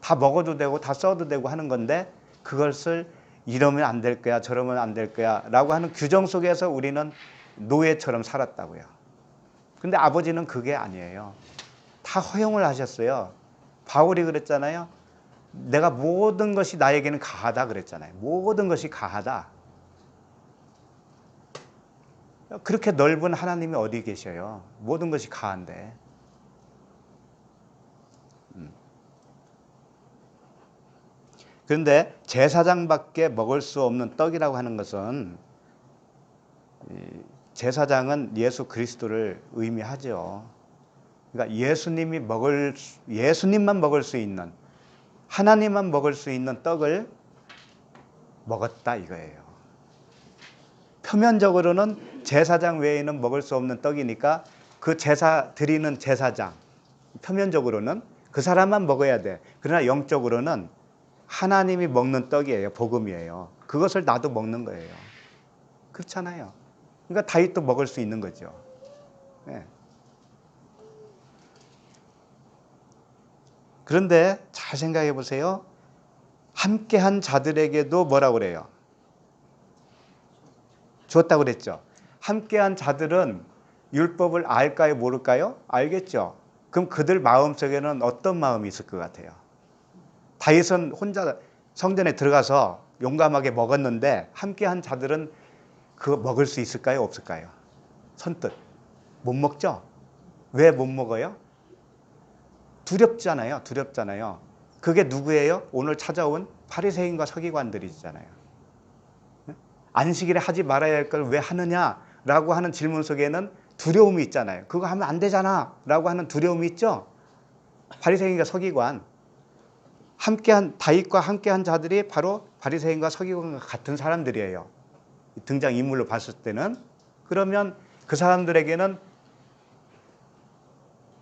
다 먹어도 되고 다 써도 되고 하는 건데 그것을 이러면 안 될 거야 저러면 안 될 거야 라고 하는 규정 속에서 우리는 노예처럼 살았다고요. 근데 아버지는 그게 아니에요. 다 허용을 하셨어요. 바울이 그랬잖아요. 내가 모든 것이 나에게는 가하다 그랬잖아요. 모든 것이 가하다. 그렇게 넓은 하나님이 어디 계셔요? 모든 것이 가한데. 그런데 제사장밖에 먹을 수 없는 떡이라고 하는 것은, 제사장은 예수 그리스도를 의미하죠. 그러니까 예수님만 먹을 수 있는, 하나님만 먹을 수 있는 떡을 먹었다 이거예요. 표면적으로는 제사장 외에는 먹을 수 없는 떡이니까 그 제사 드리는 제사장, 표면적으로는 그 사람만 먹어야 돼. 그러나 영적으로는 하나님이 먹는 떡이에요. 복음이에요. 그것을 나도 먹는 거예요. 그렇잖아요. 그러니까 다윗도 먹을 수 있는 거죠. 네. 그런데 잘 생각해 보세요. 함께한 자들에게도 뭐라고 그래요? 줬다고 그랬죠. 함께한 자들은 율법을 알까요? 모를까요? 알겠죠. 그럼 그들 마음속에는 어떤 마음이 있을 것 같아요? 다윗은 혼자 성전에 들어가서 용감하게 먹었는데 함께한 자들은 그거 먹을 수 있을까요? 없을까요? 선뜻 못 먹죠? 왜 못 먹어요? 두렵잖아요. 두렵잖아요. 그게 누구예요? 오늘 찾아온 바리새인과 서기관들이잖아요. 안식일에 하지 말아야 할 걸 왜 하느냐라고 하는 질문 속에는 두려움이 있잖아요. 그거 하면 안 되잖아 라고 하는 두려움이 있죠. 바리새인과 서기관. 다윗과 함께한 자들이 바로 바리새인과 서기관과 같은 사람들이에요. 등장 인물로 봤을 때는. 그러면 그 사람들에게는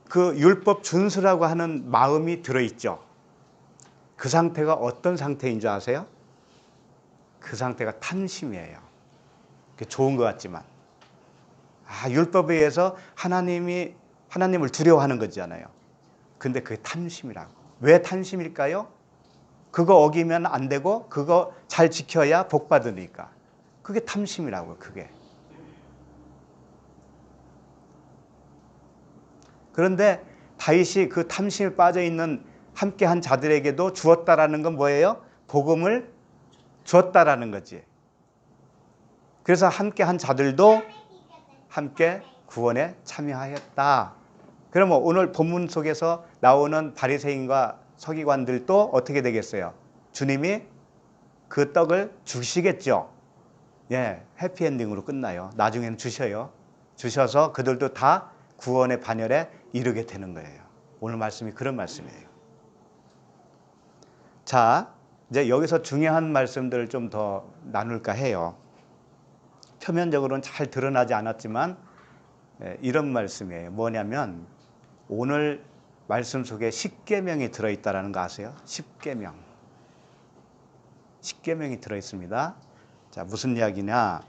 그 율법 준수라고 하는 마음이 들어있죠. 그 상태가 어떤 상태인 줄 아세요? 그 상태가 탐심이에요. 좋은 것 같지만. 율법에 의해서 하나님을 두려워하는 거잖아요. 근데 그게 탐심이라고. 왜 탐심일까요? 그거 어기면 안 되고 그거 잘 지켜야 복 받으니까. 그게 탐심이라고요. 그게. 그런데 다윗이 그 탐심에 빠져있는 함께한 자들에게도 주었다라는 건 뭐예요? 복음을 주었다라는 거지. 그래서 함께한 자들도 함께 구원에 참여하였다. 그러면 오늘 본문 속에서 나오는 바리새인과 서기관들도 어떻게 되겠어요? 주님이 그 떡을 주시겠죠. 예, 해피엔딩으로 끝나요. 나중에는 주셔요. 주셔서 그들도 다 구원의 반열에 이르게 되는 거예요. 오늘 말씀이 그런 말씀이에요. 자, 이제 여기서 중요한 말씀들을 좀 더 나눌까 해요. 표면적으로는 잘 드러나지 않았지만 이런 말씀이에요. 뭐냐면 오늘 말씀 속에 십계명이 들어있다는 거 아세요? 십계명. 십계명이 들어있습니다. 자, 무슨 이야기냐?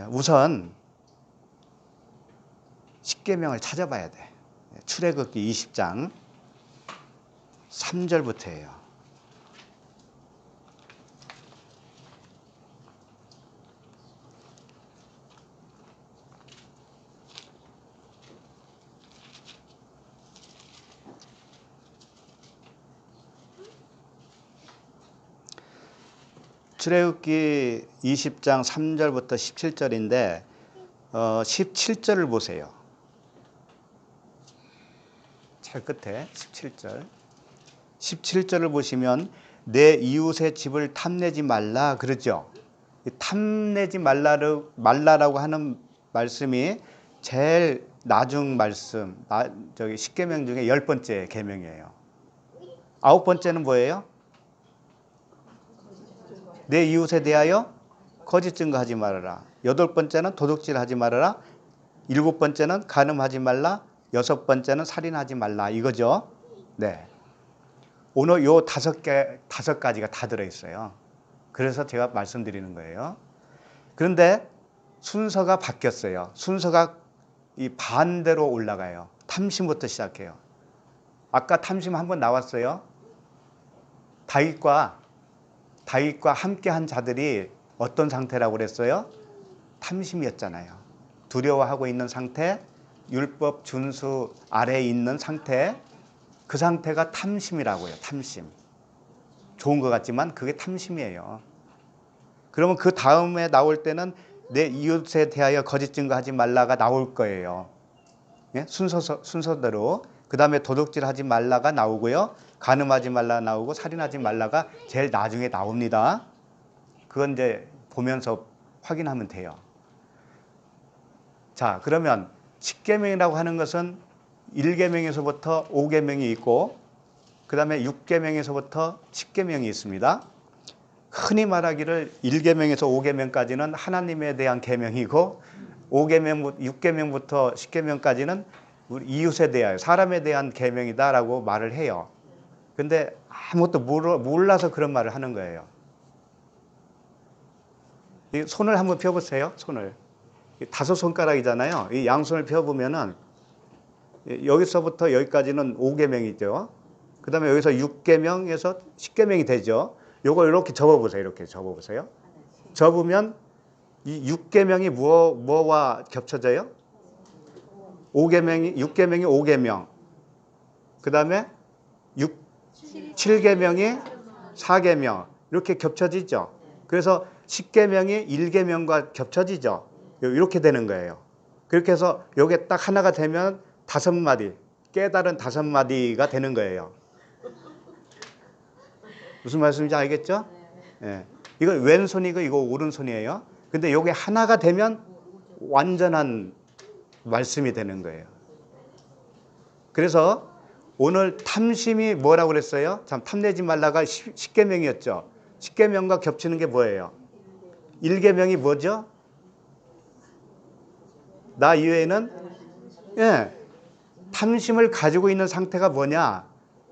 우선 십계명을 찾아봐야 돼. 출애굽기 20장 3절부터예요. 출애굽기 20장 3절부터 17절인데 17절을 보세요. 제일 끝에 17절. 17절을 보시면 내 이웃의 집을 탐내지 말라 그러죠. 탐내지 말라라고 하는 말씀이 제일 나중 말씀, 십계명 중에 10번째 계명이에요. 9번째는 뭐예요? 내 이웃에 대하여 거짓 증거하지 말아라. 8번째는 도둑질하지 말아라. 7번째는 간음하지 말라. 6번째는 살인하지 말라. 이거죠. 네. 오늘 요 5가지가 다 들어있어요. 그래서 제가 말씀드리는 거예요. 그런데 순서가 바뀌었어요. 순서가 이 반대로 올라가요. 탐심부터 시작해요. 아까 탐심 한번 나왔어요. 다윗과 함께한 자들이 어떤 상태라고 그랬어요? 탐심이었잖아요. 두려워하고 있는 상태, 율법 준수 아래에 있는 상태, 그 상태가 탐심이라고요. 탐심. 좋은 것 같지만 그게 탐심이에요. 그러면 그 다음에 나올 때는 내 이웃에 대하여 거짓 증거하지 말라가 나올 거예요. 예? 순서대로. 그 다음에 도둑질하지 말라가 나오고요. 간음하지 말라 나오고 살인하지 말라가 제일 나중에 나옵니다. 그건 이제 보면서 확인하면 돼요. 자, 그러면 십계명이라고 하는 것은 1계명에서부터 5계명이 있고 그 다음에 6계명에서부터 10계명이 있습니다. 흔히 말하기를 1계명에서 5계명까지는 하나님에 대한 계명이고 6계명부터 10계명까지는 우리 이웃에 대하여 사람에 대한 계명이다라고 말을 해요. 근데 아무것도 몰라서 그런 말을 하는 거예요. 이 손을 한번 펴보세요. 손을. 5손가락이잖아요. 이 양손을 펴보면은 여기서부터 여기까지는 5계명이죠. 그 다음에 여기서 6계명에서 10계명이 되죠. 요거 이렇게 접어보세요. 이렇게 접어보세요. 접으면 이 6계명이 뭐와 겹쳐져요? 6계명이 5계명. 그 다음에 7계명이 4계명. 이렇게 겹쳐지죠. 그래서 10계명이 1계명과 겹쳐지죠. 이렇게 되는 거예요. 그렇게 해서 요게 딱 하나가 되면 5마디, 깨달은 5마디가 되는 거예요. 무슨 말씀인지 알겠죠? 예. 이거 왼손이고 이거 오른손이에요. 근데 요게 하나가 되면 완전한 말씀이 되는 거예요. 그래서 오늘 탐심이 뭐라고 그랬어요? 참 탐내지 말라가 10계명이었죠. 10계명과 겹치는 게 뭐예요? 1계명이 뭐죠? 나 이외에는 탐심을 가지고 있는 상태가 뭐냐?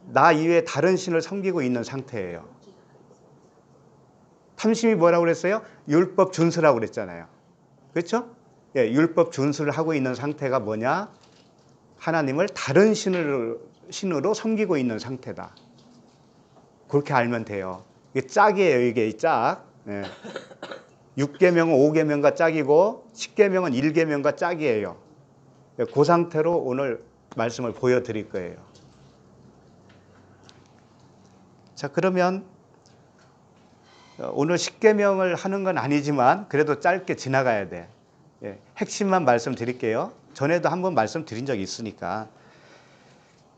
나 이외에 다른 신을 섬기고 있는 상태예요. 탐심이 뭐라고 그랬어요? 율법 준수라고 그랬잖아요. 그렇죠? 율법 준수를 하고 있는 상태가 뭐냐? 하나님을 다른 신으로 섬기고 있는 상태다. 그렇게 알면 돼요. 이게 짝이에요. 이게 짝. 6계명은 5계명과 짝이고 10계명은 1계명과 짝이에요. 그 상태로 오늘 말씀을 보여드릴 거예요. 자, 그러면 오늘 10계명을 하는 건 아니지만 그래도 짧게 지나가야 돼. 핵심만 말씀드릴게요. 전에도 한번 말씀드린 적이 있으니까.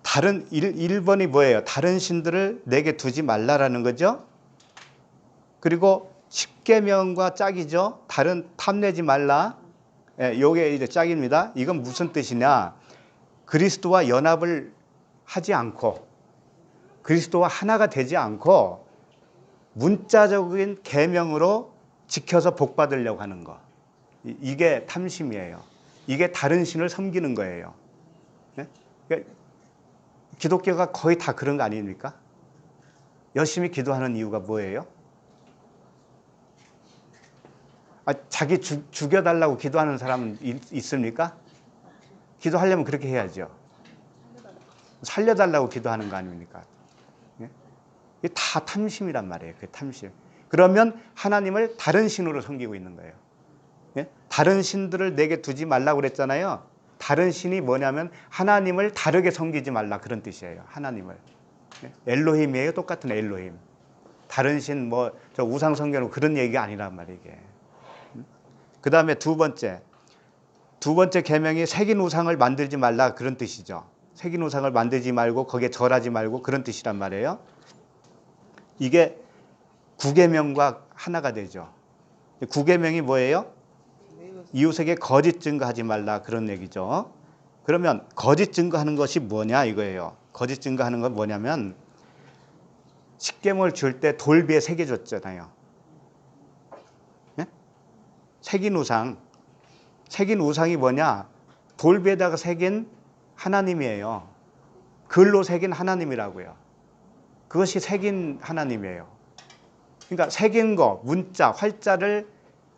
1번이 뭐예요? 다른 신들을 내게 두지 말라라는 거죠. 그리고 10계명과 짝이죠. 다른 탐내지 말라. 요게 이제 짝입니다. 이건 무슨 뜻이냐? 그리스도와 연합을 하지 않고 그리스도와 하나가 되지 않고 문자적인 계명으로 지켜서 복 받으려고 하는 거. 이게 탐심이에요. 이게 다른 신을 섬기는 거예요. 그러니까 기독교가 거의 다 그런 거 아닙니까? 열심히 기도하는 이유가 뭐예요? 자기 죽여달라고 기도하는 사람은 있습니까? 기도하려면 그렇게 해야죠. 살려달라고 기도하는 거 아닙니까? 이게 다 탐심이란 말이에요. 그 탐심. 그러면 하나님을 다른 신으로 섬기고 있는 거예요. 다른 신들을 내게 두지 말라고 그랬잖아요. 다른 신이 뭐냐면 하나님을 다르게 섬기지 말라 그런 뜻이에요. 하나님을. 엘로힘이에요. 똑같은 엘로힘. 다른 신 저 우상 성경은 그런 얘기가 아니란 말이에요. 이게. 그 다음에 두 번째 계명이 새긴 우상을 만들지 말라 그런 뜻이죠. 새긴 우상을 만들지 말고 거기에 절하지 말고 그런 뜻이란 말이에요. 이게 9계명과 하나가 되죠. 9계명이 뭐예요? 이웃에게 거짓 증거하지 말라 그런 얘기죠. 그러면 거짓 증거하는 것이 뭐냐 이거예요. 거짓 증거하는 건 뭐냐면 10계명을 줄 때 돌비에 새겨줬잖아요. 새긴 우상이 뭐냐? 돌비에다가 새긴 하나님이에요. 글로 새긴 하나님이라고요. 그것이 새긴 하나님이에요. 그러니까 새긴 거, 문자,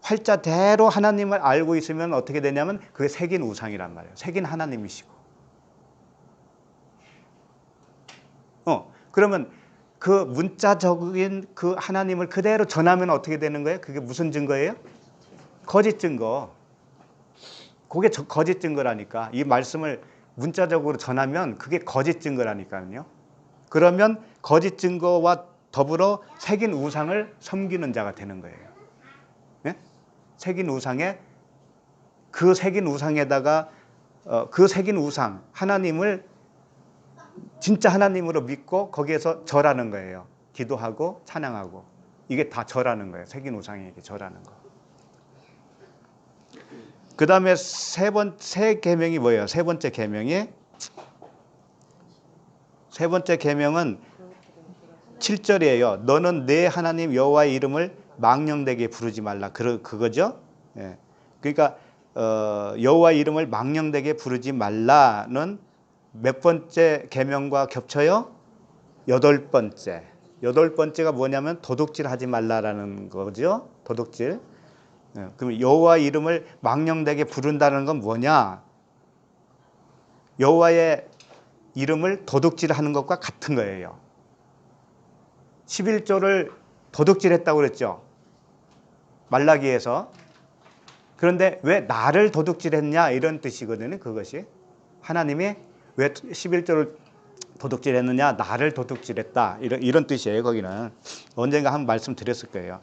활자대로 하나님을 알고 있으면 어떻게 되냐면 그게 새긴 우상이란 말이에요. 새긴 하나님이시고. 그러면 그 문자적인 그 하나님을 그대로 전하면 어떻게 되는 거예요? 그게 무슨 증거예요? 거짓 증거. 그게 거짓 증거라니까. 이 말씀을 문자적으로 전하면 그게 거짓 증거라니까요. 그러면 거짓 증거와 더불어 새긴 우상을 섬기는 자가 되는 거예요. 새긴 우상에 그 새긴 우상에다가 그 새긴 우상 하나님을 진짜 하나님으로 믿고 거기에서 절하는 거예요. 기도하고 찬양하고 이게 다 절하는 거예요. 새긴 우상에게 절하는 거. 그 다음에 세 계명이 뭐예요? 세 번째 계명은 7절이에요. 너는 내 하나님 여호와의 이름을 망령되게 부르지 말라. 그거죠. 그러니까 여호와의 이름을 망령되게 부르지 말라는 몇 번째 계명과 겹쳐요? 8번째. 8번째가 뭐냐면 도둑질하지 말라라는 거죠. 도둑질. 그럼 여호와의 이름을 망령되게 부른다는 건 뭐냐? 여호와의 이름을 도둑질하는 것과 같은 거예요. 11조를 도둑질했다고 그랬죠. 말라기에서. 그런데 왜 나를 도둑질했냐 이런 뜻이거든요. 그것이. 하나님이 왜 11조를 도둑질했느냐? 나를 도둑질했다. 이런 뜻이에요. 거기는. 언젠가 한번 말씀드렸을 거예요.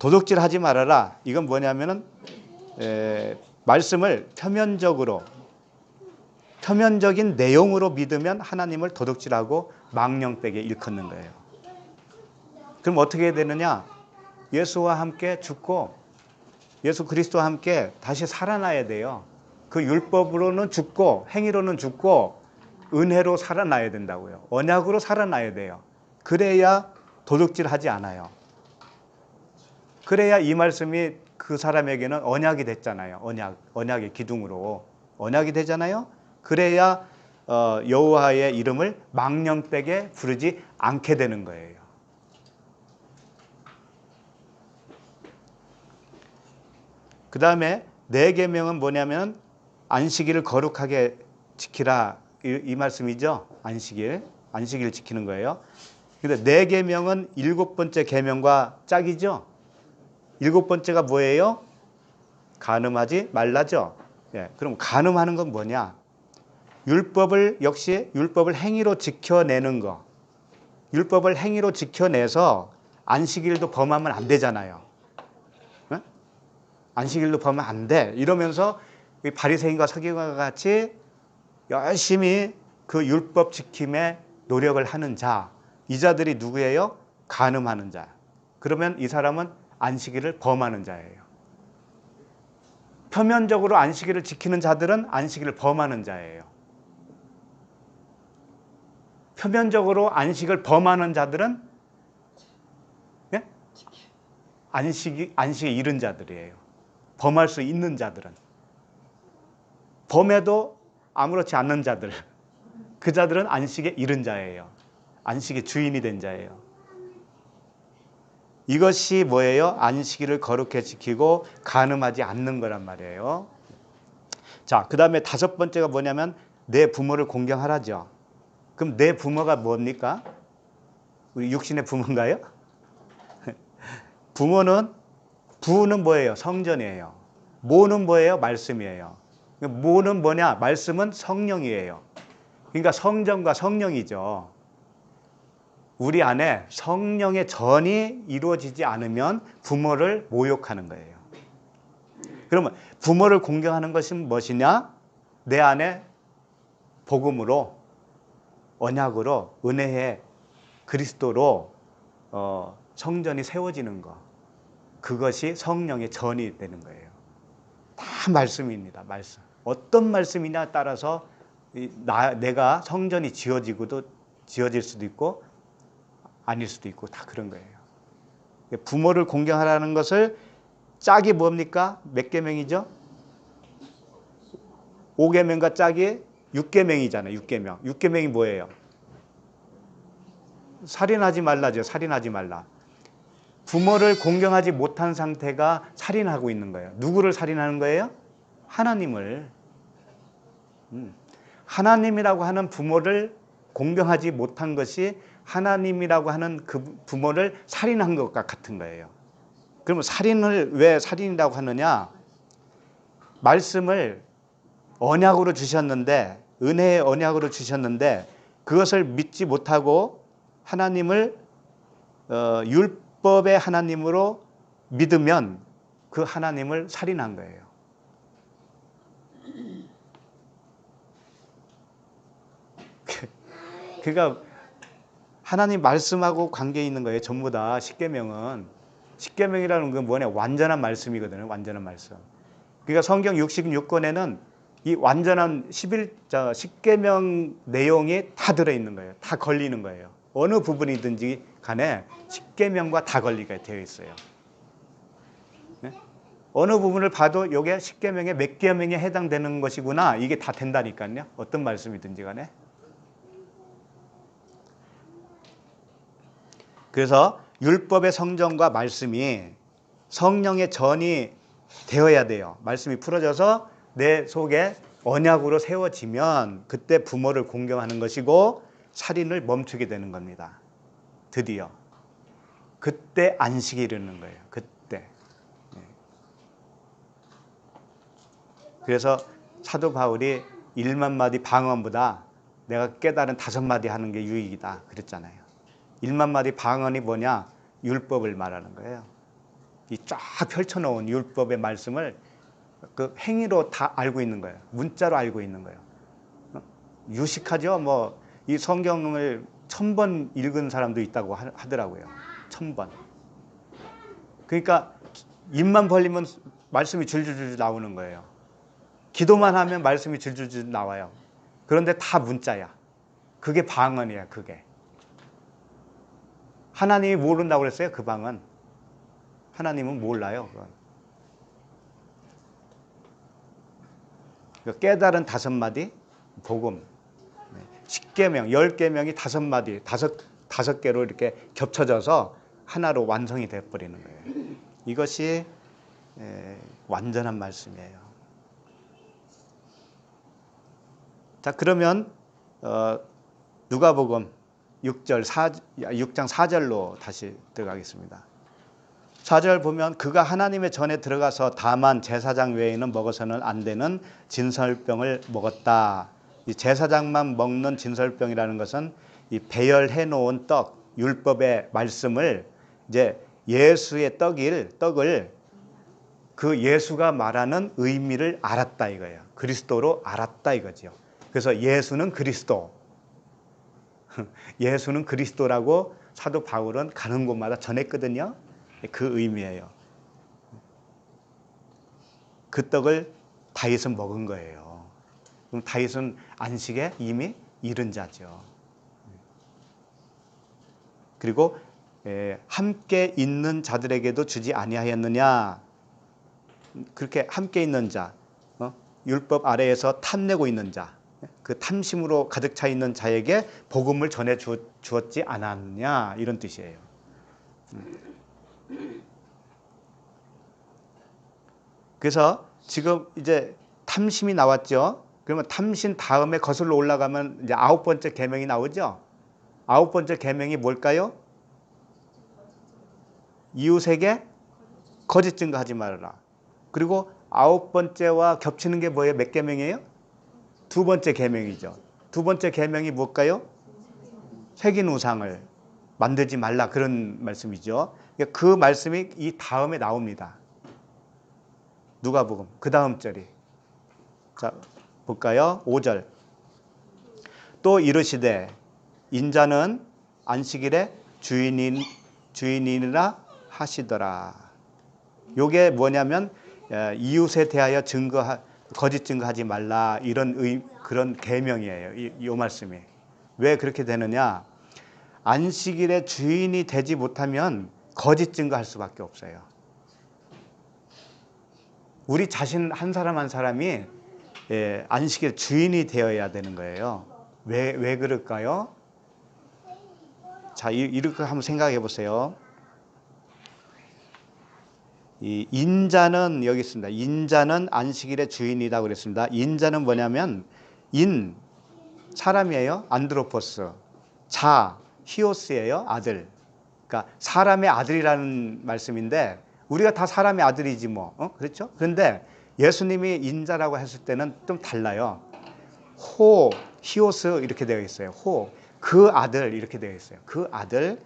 도둑질하지 말아라. 이건 뭐냐면은 말씀을 표면적인 내용으로 믿으면 하나님을 도둑질하고 망령되게 일컫는 거예요. 그럼 어떻게 해야 되느냐? 예수와 함께 죽고 예수 그리스도와 함께 다시 살아나야 돼요. 그 율법으로는 죽고 행위로는 죽고 은혜로 살아나야 된다고요. 언약으로 살아나야 돼요. 그래야 도둑질하지 않아요. 그래야 이 말씀이 그 사람에게는 언약이 됐잖아요. 언약의 기둥으로 언약이 되잖아요. 그래야 여호와의 이름을 망령되게 부르지 않게 되는 거예요. 그 다음에 네 계명은 뭐냐면 안식일을 거룩하게 지키라 이 말씀이죠. 안식일 지키는 거예요. 근데 네 계명은 일곱 번째 계명과 짝이죠. 일곱 번째가 뭐예요? 간음하지 말라죠. 예, 그럼 간음하는 건 뭐냐? 율법을 행위로 지켜내는 거. 율법을 행위로 지켜내서 안식일도 범하면 안 되잖아요. 예? 안식일도 범하면 안 돼. 이러면서 바리새인과 서기관과 같이 열심히 그 율법 지킴에 노력을 하는 자. 이 자들이 누구예요? 간음하는 자. 그러면 이 사람은 안식일을 범하는 자예요. 표면적으로 안식일을 지키는 자들은 안식일을 범하는 자예요. 표면적으로 안식을 범하는 자들은 예? 안식에 이른 자들이에요. 범할 수 있는 자들은. 범해도 아무렇지 않는 자들. 그 자들은 안식에 이른 자예요. 안식의 주인이 된 자예요. 이것이 뭐예요? 안식일을 거룩히 지키고 간음하지 않는 거란 말이에요. 자, 그 다음에 다섯 번째가 뭐냐면 내 부모를 공경하라죠. 그럼 내 부모가 뭡니까? 우리 육신의 부모인가요? 부는 뭐예요? 성전이에요. 모는 뭐예요? 말씀이에요. 모는 뭐냐? 말씀은 성령이에요. 그러니까 성전과 성령이죠. 우리 안에 성령의 전이 이루어지지 않으면 부모를 모욕하는 거예요. 그러면 부모를 공경하는 것은 무엇이냐? 내 안에 복음으로, 언약으로, 은혜의 그리스도로 성전이 세워지는 것. 그것이 성령의 전이 되는 거예요. 다 말씀입니다. 말씀. 어떤 말씀이냐에 따라서 내가 성전이 지어질 수도 있고 아닐 수도 있고 다 그런 거예요. 부모를 공경하라는 것을 짝이 뭡니까? 몇 계명이죠? 5계명과 짝이 6계명이잖아요. 6계명. 6계명이 뭐예요? 살인하지 말라죠. 살인하지 말라. 부모를 공경하지 못한 상태가 살인하고 있는 거예요. 누구를 살인하는 거예요? 하나님을. 하나님이라고 하는 부모를 공경하지 못한 것이 하나님이라고 하는 그 부모를 살인한 것과 같은 거예요. 그러면 살인을 왜 살인이라고 하느냐? 말씀을 언약으로 주셨는데, 은혜의 언약으로 주셨는데 그것을 믿지 못하고 하나님을 율법의 하나님으로 믿으면 그 하나님을 살인한 거예요. 그러니까 하나님 말씀하고 관계 있는 거예요. 전부 다 십계명은. 십계명이라는 건 뭐냐? 완전한 말씀이거든요. 완전한 말씀. 그러니까 성경 66권에는 이 완전한 십계명 내용이 다 들어있는 거예요. 다 걸리는 거예요. 어느 부분이든지 간에 십계명과 다 걸리게 되어 있어요. 네? 어느 부분을 봐도 이게 십계명의 몇 계명에 해당되는 것이구나. 이게 다 된다니까요. 어떤 말씀이든지 간에. 그래서 율법의 성전과 말씀이 성령의 전이 되어야 돼요. 말씀이 풀어져서 내 속에 언약으로 세워지면 그때 부모를 공경하는 것이고 살인을 멈추게 되는 겁니다. 드디어. 그때 안식이 이르는 거예요. 그때. 그래서 사도 바울이 1만 마디 방언보다 내가 깨달은 5마디 하는 게 유익이다 그랬잖아요. 1만 마디 방언이 뭐냐? 율법을 말하는 거예요. 이 쫙 펼쳐놓은 율법의 말씀을 그 행위로 다 알고 있는 거예요. 문자로 알고 있는 거예요. 유식하죠? 뭐 이 성경을 1000번 읽은 사람도 있다고 하더라고요. 1000번. 그러니까 입만 벌리면 말씀이 줄줄줄 나오는 거예요. 기도만 하면 말씀이 줄줄줄 나와요. 그런데 다 문자야. 그게 방언이에요. 그게. 하나님이 모른다고 그랬어요. 그 방언. 하나님은 몰라요. 그건. 깨달은 5마디 복음. 10계명, 10계명이 5마디, 다섯 개로 이렇게 겹쳐져서 하나로 완성이 되어버리는 거예요. 이것이 완전한 말씀이에요. 자, 그러면 누가복음 6장 4절로 다시 들어가겠습니다. 4절 보면 그가 하나님의 전에 들어가서 다만 제사장 외에는 먹어서는 안 되는 진설병을 먹었다. 이 제사장만 먹는 진설병이라는 것은 이 배열해 놓은 떡, 율법의 말씀을 이제 예수의 떡을 그 예수가 말하는 의미를 알았다 이거예요. 그리스도로 알았다 이거죠. 그래서 예수는 그리스도. 예수는 그리스도라고 사도 바울은 가는 곳마다 전했거든요. 그 의미예요. 그 떡을 다윗은 먹은 거예요. 그럼 다윗은 안식에 이미 이른 자죠. 그리고 함께 있는 자들에게도 주지 아니하였느냐. 그렇게 함께 있는 자, 율법 아래에서 탐내고 있는 자, 그 탐심으로 가득 차 있는 자에게 복음을 전해 주었지 않았느냐 이런 뜻이에요. 그래서 지금 이제 탐심이 나왔죠. 그러면 탐심 다음에 거슬러 올라가면 이제 9번째 계명이 나오죠. 9번째 계명이 뭘까요? 이웃에게 거짓 증거하지 말아라. 그리고 9번째와 겹치는 게 뭐예요? 몇 계명이에요? 2번째 계명이죠. 2번째 계명이 뭘까요? 새긴 우상을 만들지 말라 그런 말씀이죠. 그 말씀이 이 다음에 나옵니다. 누가복음 그 다음 절이. 자, 볼까요? 5절. 또 이르시되 인자는 안식일에 주인이라 하시더라. 요게 뭐냐면 이웃에 대하여 거짓 증거하지 말라 이런 그런 계명이에요. 이 말씀이. 왜 그렇게 되느냐? 안식일에 주인이 되지 못하면 거짓 증거할 수밖에 없어요. 우리 자신 한 사람 한 사람이 안식일 주인이 되어야 되는 거예요. 왜 그럴까요? 자, 이렇게 한번 생각해 보세요. 이 인자는 여기 있습니다. 인자는 안식일의 주인이다 그랬습니다. 인자는 뭐냐면 사람이에요. 안드로포스. 자, 히오스예요. 아들. 그러니까 사람의 아들이라는 말씀인데 우리가 다 사람의 아들이지 뭐. 그렇죠? 그런데 예수님이 인자라고 했을 때는 좀 달라요. 히오스 이렇게 되어 있어요. 그 아들 이렇게 되어 있어요. 그 아들,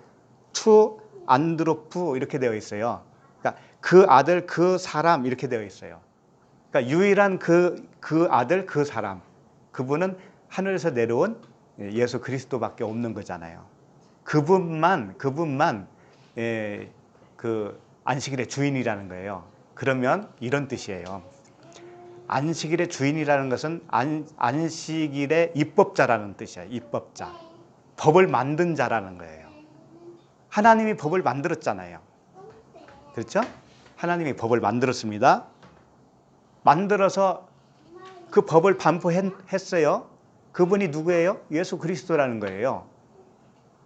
안드로프 이렇게 되어 있어요. 그러니까 그 아들, 그 사람 이렇게 되어 있어요. 그러니까 유일한 그 아들, 그 사람. 그분은 하늘에서 내려온 예수 그리스도밖에 없는 거잖아요. 그분만 그 안식일의 주인이라는 거예요. 그러면 이런 뜻이에요. 안식일의 주인이라는 것은 안식일의 입법자라는 뜻이에요. 입법자. 법을 만든 자라는 거예요. 하나님이 법을 만들었잖아요. 그렇죠? 하나님이 법을 만들었습니다. 만들어서 그 법을 반포했어요. 그분이 누구예요? 예수 그리스도라는 거예요.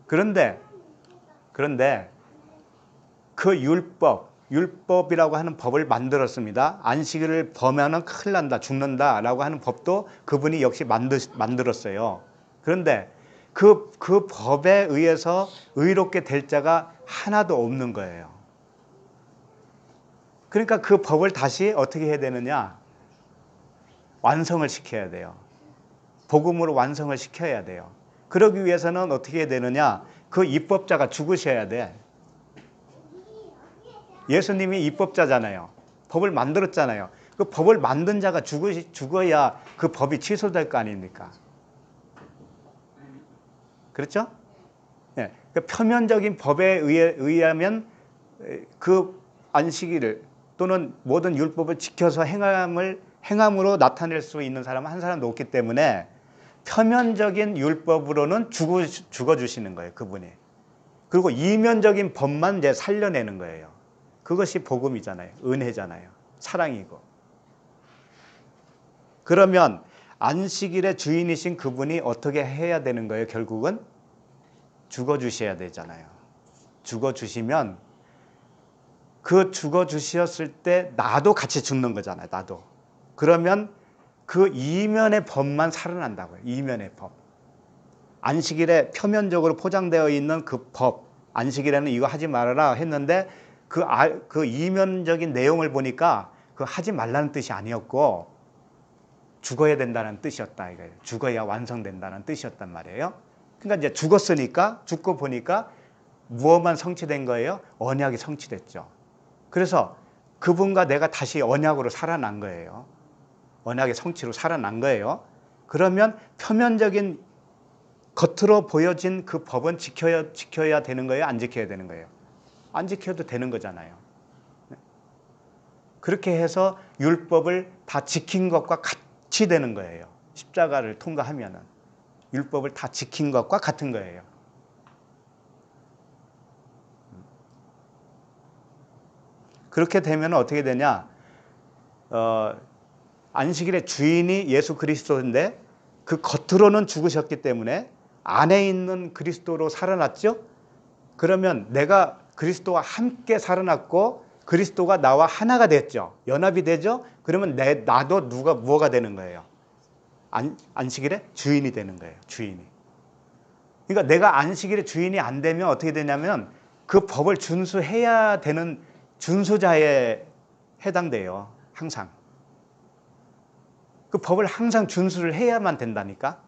그런데 그 율법이라고 하는 법을 만들었습니다. 안식일을 범하면 큰일 난다, 죽는다라고 하는 법도 그분이 역시 만들었어요. 그런데 그 법에 의해서 의롭게 될 자가 하나도 없는 거예요. 그러니까 그 법을 다시 어떻게 해야 되느냐? 완성을 시켜야 돼요. 복음으로 완성을 시켜야 돼요. 그러기 위해서는 어떻게 해야 되느냐? 그 입법자가 죽으셔야 돼. 예수님이 입법자잖아요. 법을 만들었잖아요. 그 법을 만든 자가 죽어야 그 법이 취소될 거 아닙니까? 그렇죠? 네. 그 표면적인 법에 의하면 그 안식일을 또는 모든 율법을 지켜서 행함으로 나타낼 수 있는 사람은 한 사람도 없기 때문에 표면적인 율법으로는 죽어주시는 거예요, 그분이. 그리고 이면적인 법만 이제 살려내는 거예요. 그것이 복음이잖아요. 은혜잖아요. 사랑이고. 그러면 안식일의 주인이신 그분이 어떻게 해야 되는 거예요? 결국은 죽어주셔야 되잖아요. 죽어주시면 그 죽어주셨을 때 나도 같이 죽는 거잖아요. 나도. 그러면 그 이면의 법만 살아난다고요. 이면의 법. 안식일에 표면적으로 포장되어 있는 그 법. 안식일에는 이거 하지 말아라 했는데 그 이면적인 내용을 보니까 그 하지 말라는 뜻이 아니었고 죽어야 된다는 뜻이었다 이거예요. 죽어야 완성된다는 뜻이었단 말이에요. 그러니까 이제 죽었으니까 죽고 보니까 무엇만 성취된 거예요? 언약이 성취됐죠. 그래서 그분과 내가 다시 언약으로 살아난 거예요. 언약의 성취로 살아난 거예요. 그러면 표면적인 겉으로 보여진 그 법은 지켜야 되는 거예요? 안 지켜야 되는 거예요? 안 지켜도 되는 거잖아요. 그렇게 해서 율법을 다 지킨 것과 같이 되는 거예요. 십자가를 통과하면은 율법을 다 지킨 것과 같은 거예요. 그렇게 되면 어떻게 되냐? 안식일의 주인이 예수 그리스도인데 그 겉으로는 죽으셨기 때문에 안에 있는 그리스도로 살아났죠? 그러면 내가 그리스도와 함께 살아났고 그리스도가 나와 하나가 됐죠. 연합이 되죠. 그러면 나도 뭐가 되는 거예요? 안식일의 주인이 되는 거예요. 주인이. 그러니까 내가 안식일의 주인이 안 되면 어떻게 되냐면 그 법을 준수해야 되는 준수자에 해당돼요. 항상. 그 법을 항상 준수를 해야만 된다니까.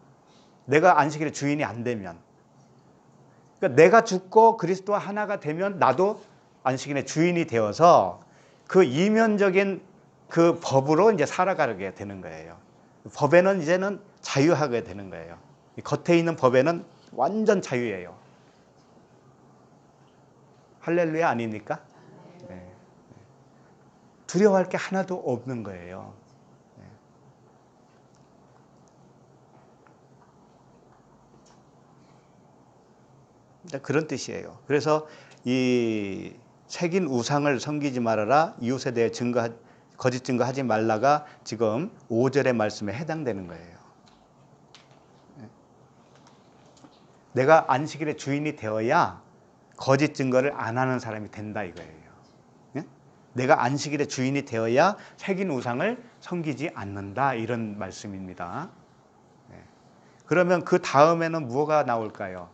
내가 안식일의 주인이 안 되면. 그러니까 내가 죽고 그리스도와 하나가 되면 나도 안식일의 주인이 되어서 그 이면적인 그 법으로 이제 살아가게 되는 거예요. 법에는 이제는 자유하게 되는 거예요. 겉에 있는 법에는 완전 자유예요. 할렐루야 아닙니까? 네. 두려워할 게 하나도 없는 거예요. 그런 뜻이에요. 그래서 이 새긴 우상을 섬기지 말아라. 이웃에 대해 거짓 증거하지 말라가 지금 5절의 말씀에 해당되는 거예요. 내가 안식일의 주인이 되어야 거짓 증거를 안 하는 사람이 된다 이거예요. 내가 안식일의 주인이 되어야 새긴 우상을 섬기지 않는다 이런 말씀입니다. 그러면 그 다음에는 뭐가 나올까요?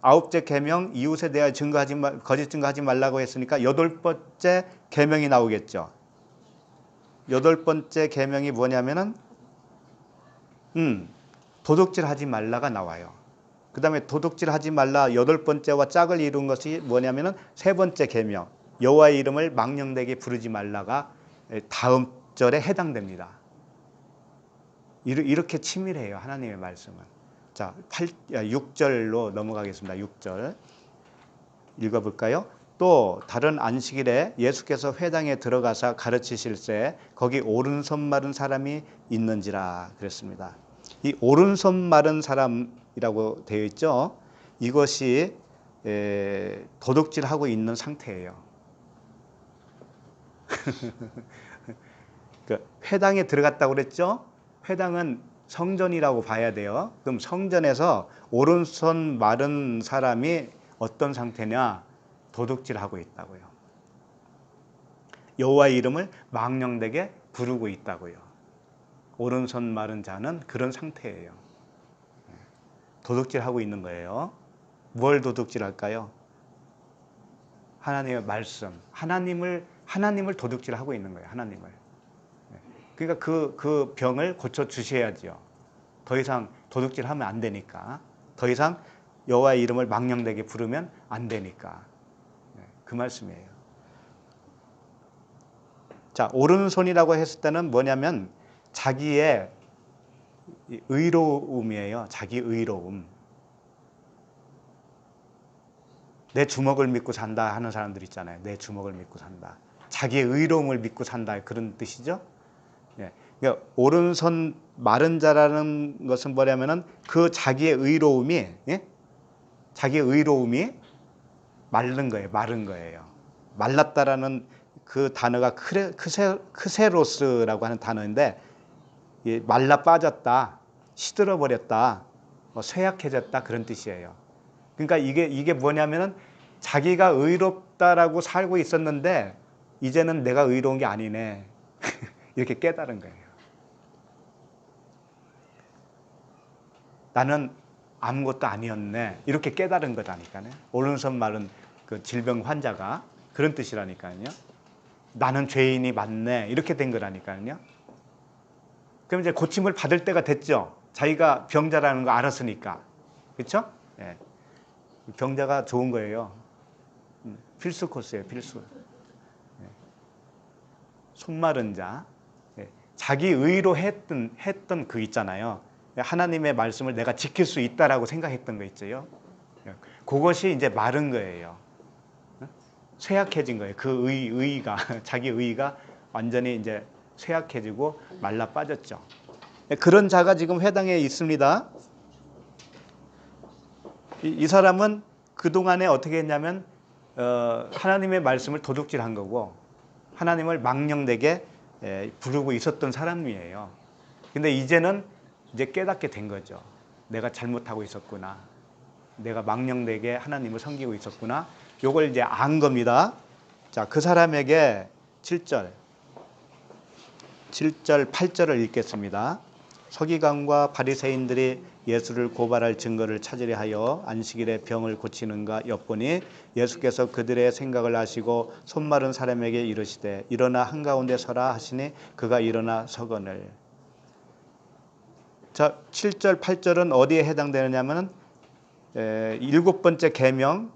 9째 계명 이웃에 대하여 거짓 증거하지 말라고 했으니까 8번째 계명이 나오겠죠. 8번째 계명이 뭐냐면은 도둑질하지 말라가 나와요. 그 다음에 도둑질하지 말라 8번째와 짝을 이룬 것이 뭐냐면은 3번째 계명 여호와의 이름을 망령되게 부르지 말라가 다음 절에 해당됩니다. 이렇게 치밀해요. 하나님의 말씀은. 자, 6절로 넘어가겠습니다. 6절 읽어볼까요? 또 다른 안식일에 예수께서 회당에 들어가사 가르치실새 거기 오른손 마른 사람이 있는지라 그랬습니다. 이 오른손 마른 사람이라고 되어 있죠. 이것이 도둑질하고 있는 상태예요. 회당에 들어갔다고 그랬죠. 회당은 성전이라고 봐야 돼요. 그럼 성전에서 오른손 마른 사람이 어떤 상태냐? 도둑질하고 있다고요. 여호와의 이름을 망령되게 부르고 있다고요. 오른손 마른 자는 그런 상태예요. 도둑질하고 있는 거예요. 뭘 도둑질할까요? 하나님의 말씀, 하나님을 도둑질하고 있는 거예요. 하나님을. 그러니까 그 병을 고쳐 주셔야죠. 더 이상 도둑질하면 안 되니까. 더 이상 여호와의 이름을 망령되게 부르면 안 되니까. 그 말씀이에요. 자, 오른손이라고 했을 때는 뭐냐면 자기의 의로움이에요. 자기 의로움. 내 주먹을 믿고 산다 하는 사람들 있잖아요. 내 주먹을 믿고 산다. 자기의 의로움을 믿고 산다. 그런 뜻이죠. 그러니까 오른손 마른 자라는 것은 뭐냐면은 그 자기의 의로움이, 예? 자기의 의로움이 마른 거예요. 마른 거예요. 말랐다라는 그 단어가 크세로스라고 하는 단어인데, 말라 빠졌다, 시들어 버렸다, 쇠약해졌다, 그런 뜻이에요. 그러니까 이게 뭐냐면은 자기가 의롭다라고 살고 있었는데 이제는 내가 의로운 게 아니네. 이렇게 깨달은 거예요. 나는 아무것도 아니었네. 이렇게 깨달은 거다니까요. 오른손 마른 그 질병 환자가 그런 뜻이라니까요. 나는 죄인이 맞네. 이렇게 된 거라니까요. 그럼 이제 고침을 받을 때가 됐죠. 자기가 병자라는 거 알았으니까. 그렇죠? 예. 병자가 좋은 거예요. 필수 코스예요. 필수. 손 마른 자. 자기 의로 했던 그 있잖아요. 하나님의 말씀을 내가 지킬 수 있다라고 생각했던 거 있죠. 그것이 이제 마른 거예요. 쇠약해진 거예요. 그 의가 자기 의가 완전히 이제 쇠약해지고 말라 빠졌죠. 그런 자가 지금 회당에 있습니다. 이 사람은 그동안에 어떻게 했냐면 하나님의 말씀을 도둑질한 거고 하나님을 망령되게 부르고 있었던 사람이에요. 근데 이제는 이제 깨닫게 된 거죠. 내가 잘못하고 있었구나. 내가 망령되게 하나님을 섬기고 있었구나. 요걸 이제 안 겁니다. 자, 그 사람에게 7절, 8절을 읽겠습니다. 서기관과 바리새인들이 예수를 고발할 증거를 찾으려 하여 안식일에 병을 고치는가 엿보니 예수께서 그들의 생각을 아시고 손 마른 사람에게 이르시되 일어나 한가운데 서라 하시니 그가 일어나 서거늘. 자, 7절, 8절은 어디에 해당되느냐면 7번째 계명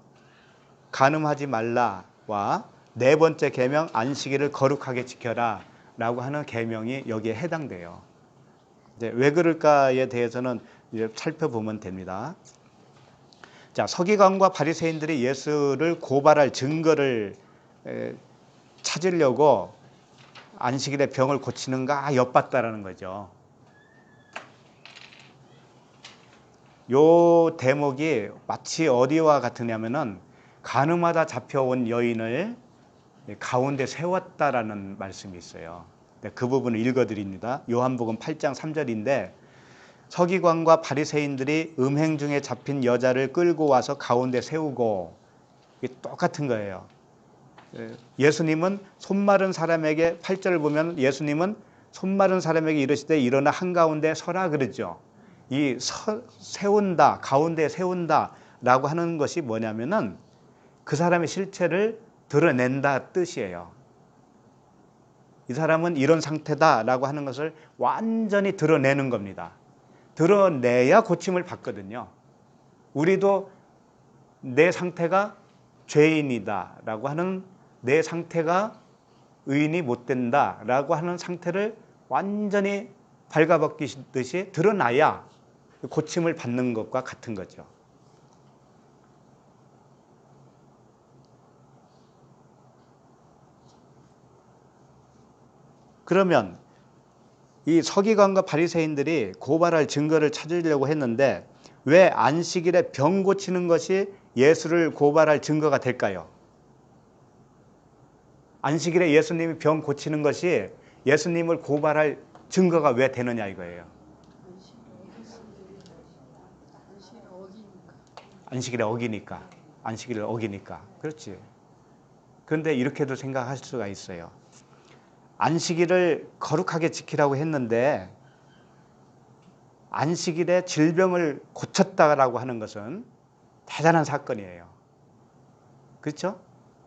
간음하지 말라와 4번째 계명 안식일을 거룩하게 지켜라 라고 하는 계명이 여기에 해당돼요. 이제 왜 그럴까에 대해서는 이제 살펴보면 됩니다. 자, 서기관과 바리새인들이 예수를 고발할 증거를 찾으려고 안식일에 병을 고치는가 엿봤다라는 거죠. 요 대목이 마치 어디와 같으냐면은 간음하다 잡혀온 여인을 가운데 세웠다라는 말씀이 있어요. 그 부분을 읽어드립니다. 요한복음 8장 3절인데 서기관과 바리새인들이 음행 중에 잡힌 여자를 끌고 와서 가운데 세우고, 이게 똑같은 거예요. 예수님은 손 마른 사람에게 8절을 보면 예수님은 손 마른 사람에게 이르시되 일어나 한가운데 서라 그러죠. 이 세운다, 가운데 세운다 라고 하는 것이 뭐냐면은 그 사람의 실체를 드러낸다 뜻이에요. 이 사람은 이런 상태다라고 하는 것을 완전히 드러내는 겁니다. 드러내야 고침을 받거든요. 우리도 내 상태가 죄인이다라고 하는, 내 상태가 의인이 못 된다라고 하는 상태를 완전히 발가벗기듯이 드러나야 고침을 받는 것과 같은 거죠. 그러면 이 서기관과 바리새인들이 고발할 증거를 찾으려고 했는데 왜 안식일에 병 고치는 것이 예수를 고발할 증거가 될까요? 안식일에 예수님이 병 고치는 것이 예수님을 고발할 증거가 왜 되느냐 이거예요. 안식일에 어기니까. 안식일을 어기니까. 그렇지. 그런데 이렇게도 생각할 수가 있어요. 안식일을 거룩하게 지키라고 했는데 안식일에 질병을 고쳤다라고 하는 것은 대단한 사건이에요. 그렇죠?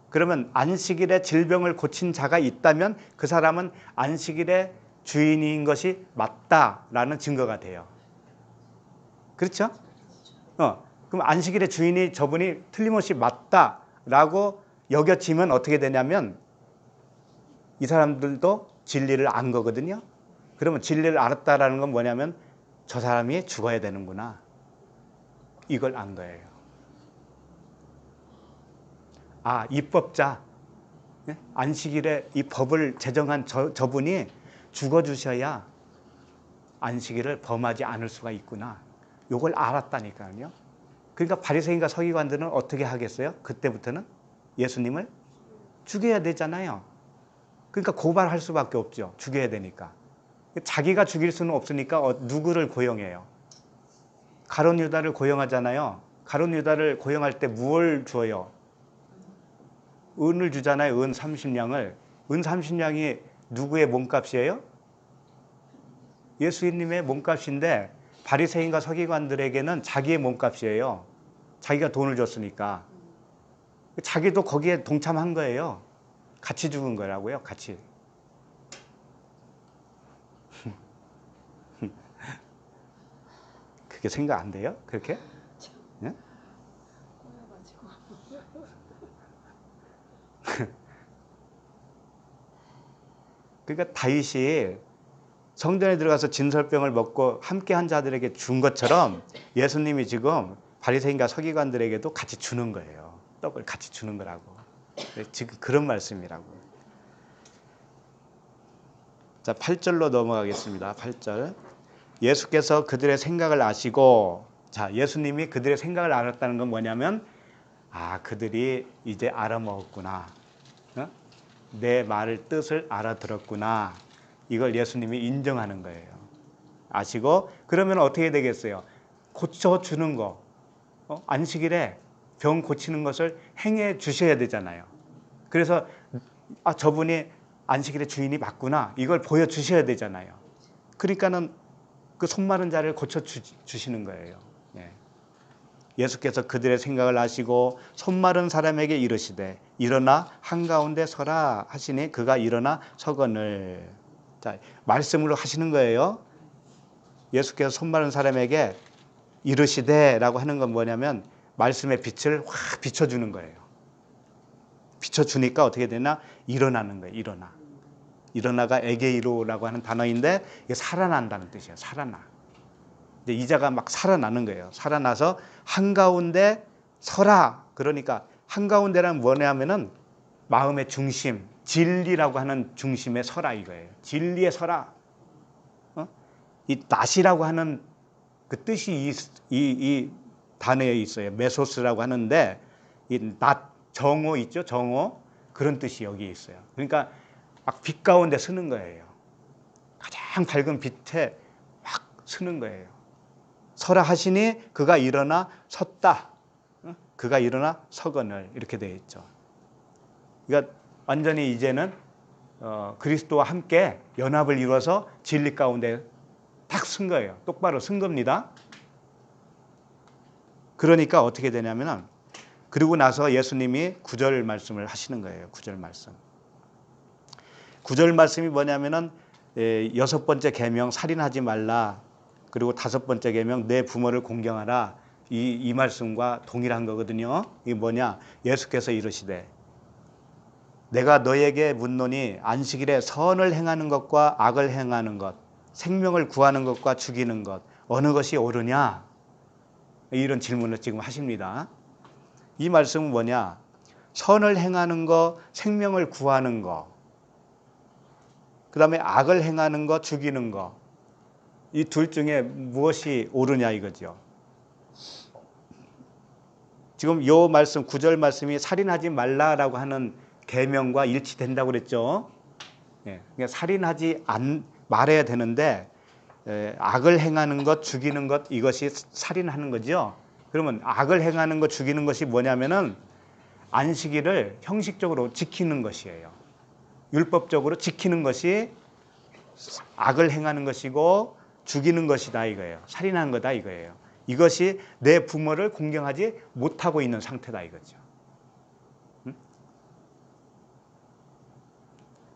그러면 안식일에 질병을 고친 자가 있다면 그 사람은 안식일의 주인인 것이 맞다라는 증거가 돼요. 그렇죠? 그럼 안식일의 주인이 저분이 틀림없이 맞다라고 여겨지면 어떻게 되냐면 이 사람들도 진리를 안 거거든요. 그러면 진리를 알았다라는 건 뭐냐면 저 사람이 죽어야 되는구나. 이걸 안 거예요. 입법자, 안식일에 이 법을 제정한 저분이 죽어주셔야 안식일을 범하지 않을 수가 있구나. 요걸 알았다니까요. 그러니까 바리새인과 서기관들은 어떻게 하겠어요? 그때부터는 예수님을 죽여야 되잖아요. 그러니까 고발할 수밖에 없죠. 죽여야 되니까. 자기가 죽일 수는 없으니까 누구를 고용해요? 가룟 유다를 고용하잖아요. 가룟 유다를 고용할 때 무엇을 줘요? 은을 주잖아요. 은 30냥을. 은 30냥이 누구의 몸값이에요? 예수님의 몸값인데 바리새인과 서기관들에게는 자기의 몸값이에요. 자기가 돈을 줬으니까. 자기도 거기에 동참한 거예요. 같이 죽은 거라고요. 같이. 그게 생각 안 돼요? 그렇게? 예? 그러니까 다윗이 성전에 들어가서 진설병을 먹고 함께한 자들에게 준 것처럼 예수님이 지금 바리새인과 서기관들에게도 같이 주는 거예요. 떡을 같이 주는 거라고. 지금 그런 말씀이라고. 자, 8절로 넘어가겠습니다. 8절. 예수께서 그들의 생각을 아시고, 자, 예수님이 그들의 생각을 알았다는 건 뭐냐면, 그들이 이제 알아먹었구나. 내 말을 뜻을 알아들었구나. 이걸 예수님이 인정하는 거예요. 아시고 그러면 어떻게 되겠어요? 고쳐주는 거. 안식일에 병 고치는 것을 행해 주셔야 되잖아요. 그래서 저분이 안식일의 주인이 맞구나. 이걸 보여주셔야 되잖아요. 그러니까는 그 손 마른 자를 고쳐주시는 거예요. 예수께서 그들의 생각을 아시고 손 마른 사람에게 이르시되 일어나 한가운데 서라 하시니 그가 일어나 서거늘. 자, 말씀으로 하시는 거예요. 예수께서 손 마른 사람에게 이르시되 라고 하는 건 뭐냐면 말씀의 빛을 확 비춰주는 거예요. 비춰주니까 어떻게 되나? 일어나는 거예요. 일어나가 에게이로라고 하는 단어인데 이게 살아난다는 뜻이에요. 살아나. 이자가 막 살아나는 거예요. 살아나서 한가운데 서라. 그러니까 한가운데란 뭐냐면은 마음의 중심, 진리라고 하는 중심에 서라 이거예요. 진리에 서라. 이 낫이라고 하는 그 뜻이 이 단어에 있어요. 메소스라고 하는데 이 낫, 정오 있죠? 정오. 그런 뜻이 여기에 있어요. 그러니까 막 빛 가운데 서는 거예요. 가장 밝은 빛에 막 서는 거예요. 서라 하시니 그가 일어나 섰다. 그가 일어나 서거늘 이렇게 되어 있죠. 그러니까 완전히 이제는 그리스도와 함께 연합을 이루어서 진리 가운데 딱 쓴 거예요. 똑바로 쓴 겁니다. 그러니까 어떻게 되냐면은 그리고 나서 예수님이 9절 말씀을 하시는 거예요. 9절 말씀. 9절 말씀이 뭐냐면은 6번째 계명 살인하지 말라. 그리고 5번째 계명 내 부모를 공경하라. 이 말씀과 동일한 거거든요. 이게 뭐냐? 예수께서 이르시되 내가 너에게 묻노니 안식일에 선을 행하는 것과 악을 행하는 것, 생명을 구하는 것과 죽이는 것 어느 것이 옳으냐? 이런 질문을 지금 하십니다. 이 말씀은 뭐냐? 선을 행하는 것, 생명을 구하는 것, 그 다음에 악을 행하는 것, 죽이는 것, 이 둘 중에 무엇이 옳으냐 이거죠. 지금 이 말씀 9절 말씀이 살인하지 말라라고 하는 계명과 일치된다고 그랬죠. 그러니까 살인하지 말아야 되는데 악을 행하는 것, 죽이는 것 이것이 살인하는 거죠. 그러면 악을 행하는 것, 죽이는 것이 뭐냐면은 안식일을 형식적으로 지키는 것이에요. 율법적으로 지키는 것이 악을 행하는 것이고 죽이는 것이다 이거예요. 살인하는 거다 이거예요. 이것이 내 부모를 공경하지 못하고 있는 상태다 이거죠.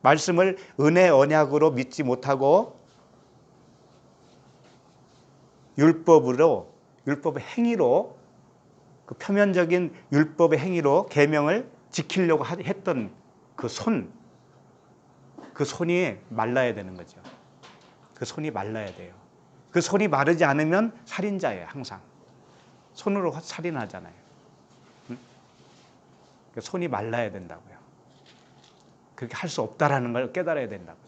말씀을 은혜 언약으로 믿지 못하고 율법의 행위로 그 표면적인 율법의 행위로 계명을 지키려고 했던 그 손이 말라야 되는 거죠. 그 손이 말라야 돼요. 그 손이 마르지 않으면 살인자예요. 항상 손으로 살인하잖아요. 손이 말라야 된다고요. 그렇게 할 수 없다라는 걸 깨달아야 된다고요.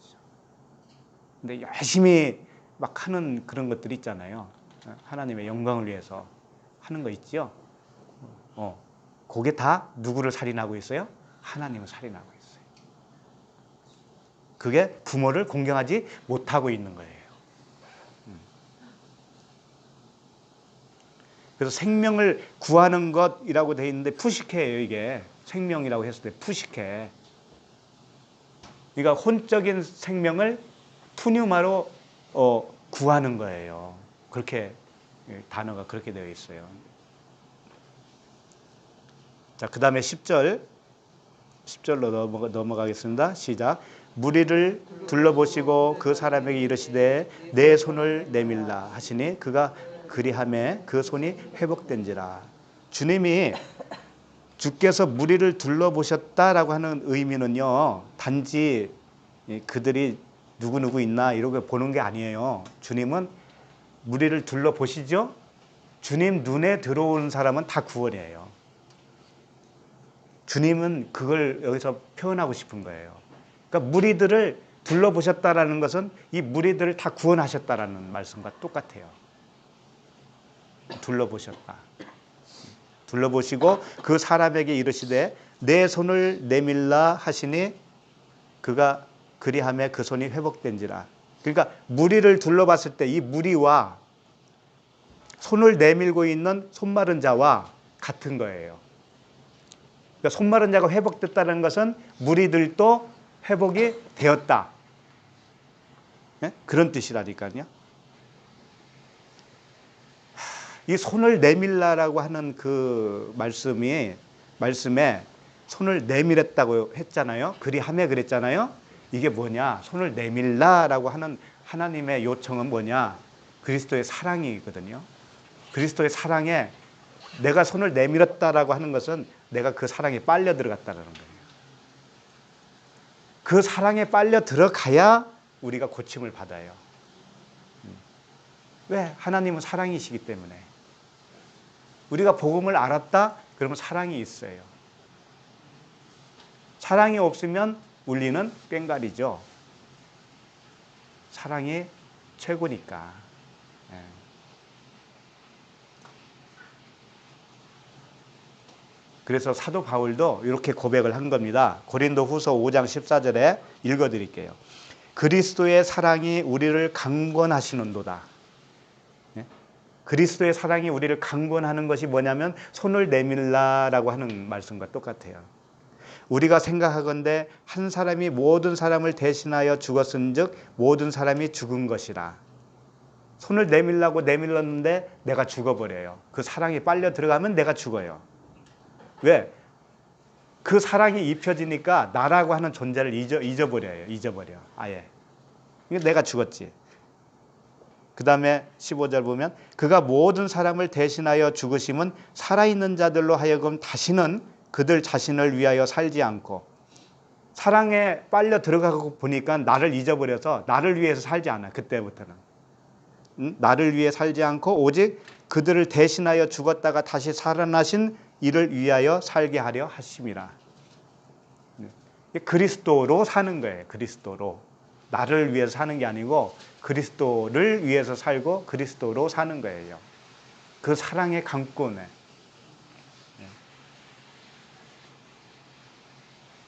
근데 열심히 막 하는 그런 것들이 있잖아요. 하나님의 영광을 위해서 하는 거 있죠. 그게 다 누구를 살인하고 있어요? 하나님을 살인하고 있어요. 그게 부모를 공경하지 못하고 있는 거예요. 그래서 생명을 구하는 것이라고 되어 있는데 푸시케예요. 이게 생명이라고 했을 때 푸시케. 그러니까 혼적인 생명을 푸뉴마로 구하는 거예요. 그렇게 단어가 그렇게 되어 있어요. 자, 그 다음에 10절로 넘어가겠습니다. 시작. 무리를 둘러보시고 그 사람에게 이르시되 내 손을 내밀라 하시니 그가 그리하매 그 손이 회복된지라. 주께서 무리를 둘러보셨다라고 하는 의미는요, 단지 그들이 누구 있나 이렇게 보는 게 아니에요. 주님은 무리를 둘러보시죠. 주님 눈에 들어오는 사람은 다 구원이에요. 주님은 그걸 여기서 표현하고 싶은 거예요. 그러니까 무리들을 둘러보셨다라는 것은 이 무리들을 다 구원하셨다라는 말씀과 똑같아요. 둘러보셨다. 둘러보시고 그 사람에게 이르시되 내 손을 내밀라 하시니 그가 그리하며 그 손이 회복된지라. 그러니까 무리를 둘러봤을 때 이 무리와 손을 내밀고 있는 손마른 자와 같은 거예요. 그러니까 손마른 자가 회복됐다는 것은 무리들도 회복이 되었다. 네? 그런 뜻이라니까요. 이 손을 내밀라라고 하는 그 말씀에 손을 내밀었다고 했잖아요. 그리하며 그랬잖아요. 이게 뭐냐? 손을 내밀라라고 하는 하나님의 요청은 뭐냐? 그리스도의 사랑이거든요. 그리스도의 사랑에 내가 손을 내밀었다라고 하는 것은 내가 그 사랑에 빨려 들어갔다는 거예요. 그 사랑에 빨려 들어가야 우리가 고침을 받아요. 왜? 하나님은 사랑이시기 때문에. 우리가 복음을 알았다? 그러면 사랑이 있어요. 사랑이 없으면 우리는 꽹가리죠. 사랑이 최고니까. 그래서 사도 바울도 이렇게 고백을 한 겁니다. 고린도후서 5장 14절에 읽어드릴게요. 그리스도의 사랑이 우리를 강권하시는도다. 그리스도의 사랑이 우리를 강권하는 것이 뭐냐면 손을 내밀라라고 하는 말씀과 똑같아요. 우리가 생각하건대 한 사람이 모든 사람을 대신하여 죽었은즉 모든 사람이 죽은 것이라. 손을 내밀라고 내밀었는데 내가 죽어버려요. 그 사랑이 빨려 들어가면 내가 죽어요. 왜? 그 사랑이 입혀지니까 나라고 하는 존재를 잊어버려요. 잊어버려. 아예. 내가 죽었지. 그 다음에 15절 보면 그가 모든 사람을 대신하여 죽으심은 살아있는 자들로 하여금 다시는 그들 자신을 위하여 살지 않고, 사랑에 빨려 들어가고 보니까 나를 잊어버려서 나를 위해서 살지 않아. 그때부터는 나를 위해 살지 않고 오직 그들을 대신하여 죽었다가 다시 살아나신 이를 위하여 살게 하려 하심이라. 그리스도로 사는 거예요. 그리스도로. 나를 위해서 사는 게 아니고 그리스도를 위해서 살고 그리스도로 사는 거예요. 그 사랑의 강권에.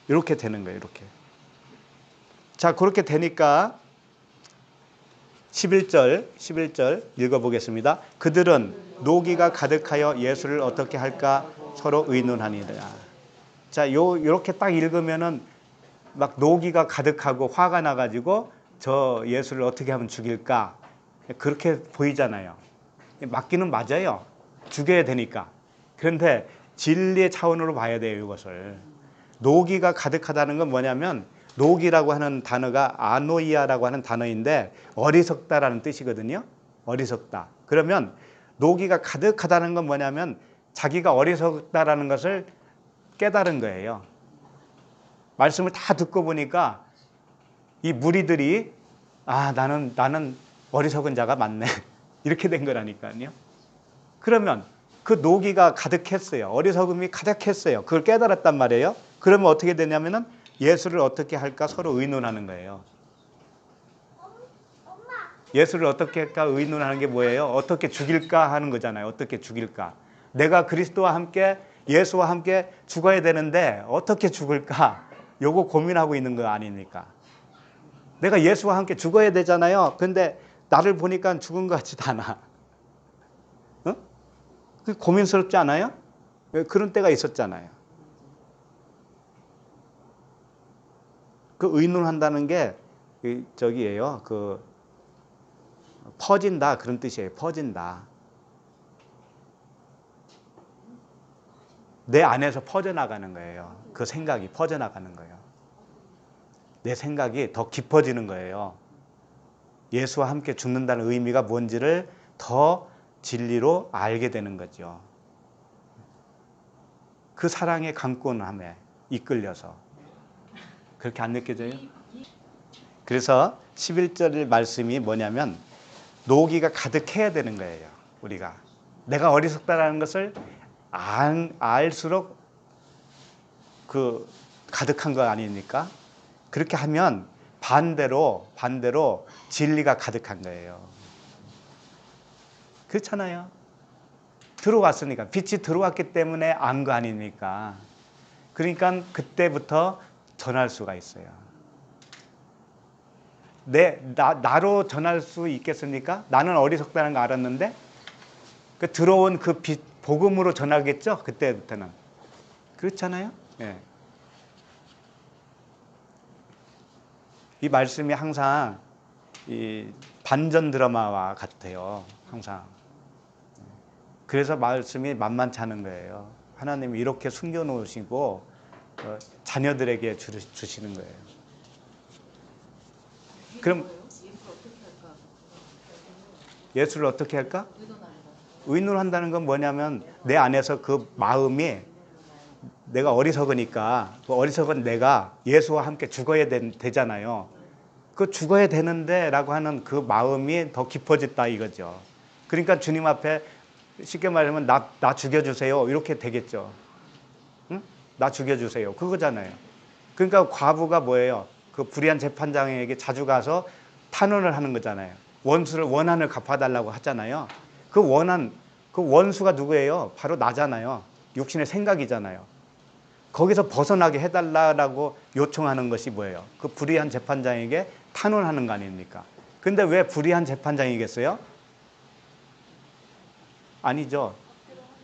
이렇게 되는 거예요. 이렇게. 자, 그렇게 되니까 11절 읽어보겠습니다. 그들은 노기가 가득하여 예수를 어떻게 할까 서로 의논하니라. 자, 이렇게 딱 읽으면은 막 노기가 가득하고 화가 나가지고 저 예수를 어떻게 하면 죽일까 그렇게 보이잖아요. 맞기는 맞아요. 죽여야 되니까. 그런데 진리의 차원으로 봐야 돼요. 이것을. 노기가 가득하다는 건 뭐냐면 노기라고 하는 단어가 아노이아라고 하는 단어인데 어리석다라는 뜻이거든요. 어리석다. 그러면 노기가 가득하다는 건 뭐냐면 자기가 어리석다라는 것을 깨달은 거예요. 말씀을 다 듣고 보니까 이 무리들이 나는 어리석은 자가 맞네. 이렇게 된 거라니까요. 그러면 그 노기가 가득했어요. 어리석음이 가득했어요. 그걸 깨달았단 말이에요. 그러면 어떻게 되냐면은 예수를 어떻게 할까 서로 의논하는 거예요. 예수를 어떻게 할까 의논하는 게 뭐예요? 어떻게 죽일까 하는 거잖아요. 어떻게 죽일까? 내가 그리스도와 함께 예수와 함께 죽어야 되는데 어떻게 죽을까? 요거 고민하고 있는 거 아닙니까? 내가 예수와 함께 죽어야 되잖아요. 근데 나를 보니까 죽은 것 같지도 않아. 어? 고민스럽지 않아요? 그런 때가 있었잖아요. 그 의논한다는 게 저기예요. 그 퍼진다 그런 뜻이에요. 퍼진다. 내 안에서 퍼져나가는 거예요. 그 생각이 퍼져나가는 거예요. 내 생각이 더 깊어지는 거예요. 예수와 함께 죽는다는 의미가 뭔지를 더 진리로 알게 되는 거죠. 그 사랑의 강권함에 이끌려서. 그렇게 안 느껴져요? 그래서 11절 말씀이 뭐냐면 노기가 가득해야 되는 거예요. 우리가. 내가 어리석다라는 것을 알수록 그 가득한 거 아닙니까? 그렇게 하면 반대로 진리가 가득한 거예요. 그렇잖아요. 들어왔으니까 빛이 들어왔기 때문에 안 거 아닙니까? 그러니까 그때부터 전할 수가 있어요. 나로 전할 수 있겠습니까? 나는 어리석다는 거 알았는데 들어온 그 빛 복음으로 전하겠죠? 그때부터는. 그렇잖아요? 예. 이 말씀이 항상 이 반전 드라마와 같아요. 항상. 그래서 말씀이 만만치 않은 거예요. 하나님이 이렇게 숨겨놓으시고 자녀들에게 주시는 거예요. 그럼 예수를 어떻게 할까? 의논한다는 건 뭐냐면 내 안에서 그 마음이 내가 어리석으니까 그 어리석은 내가 예수와 함께 죽어야 되잖아요. 그 죽어야 되는데 라고 하는 그 마음이 더 깊어졌다 이거죠. 그러니까 주님 앞에 쉽게 말하면 나 죽여주세요 이렇게 되겠죠. 응? 나 죽여주세요 그거잖아요. 그러니까 과부가 뭐예요? 그 불의한 재판장에게 자주 가서 탄원을 하는 거잖아요. 원한을 갚아달라고 하잖아요. 그 원수가 누구예요? 바로 나잖아요. 육신의 생각이잖아요. 거기서 벗어나게 해달라고 요청하는 것이 뭐예요? 그 불의한 재판장에게 탄원하는 거 아닙니까? 근데 왜 불의한 재판장이겠어요? 아니죠.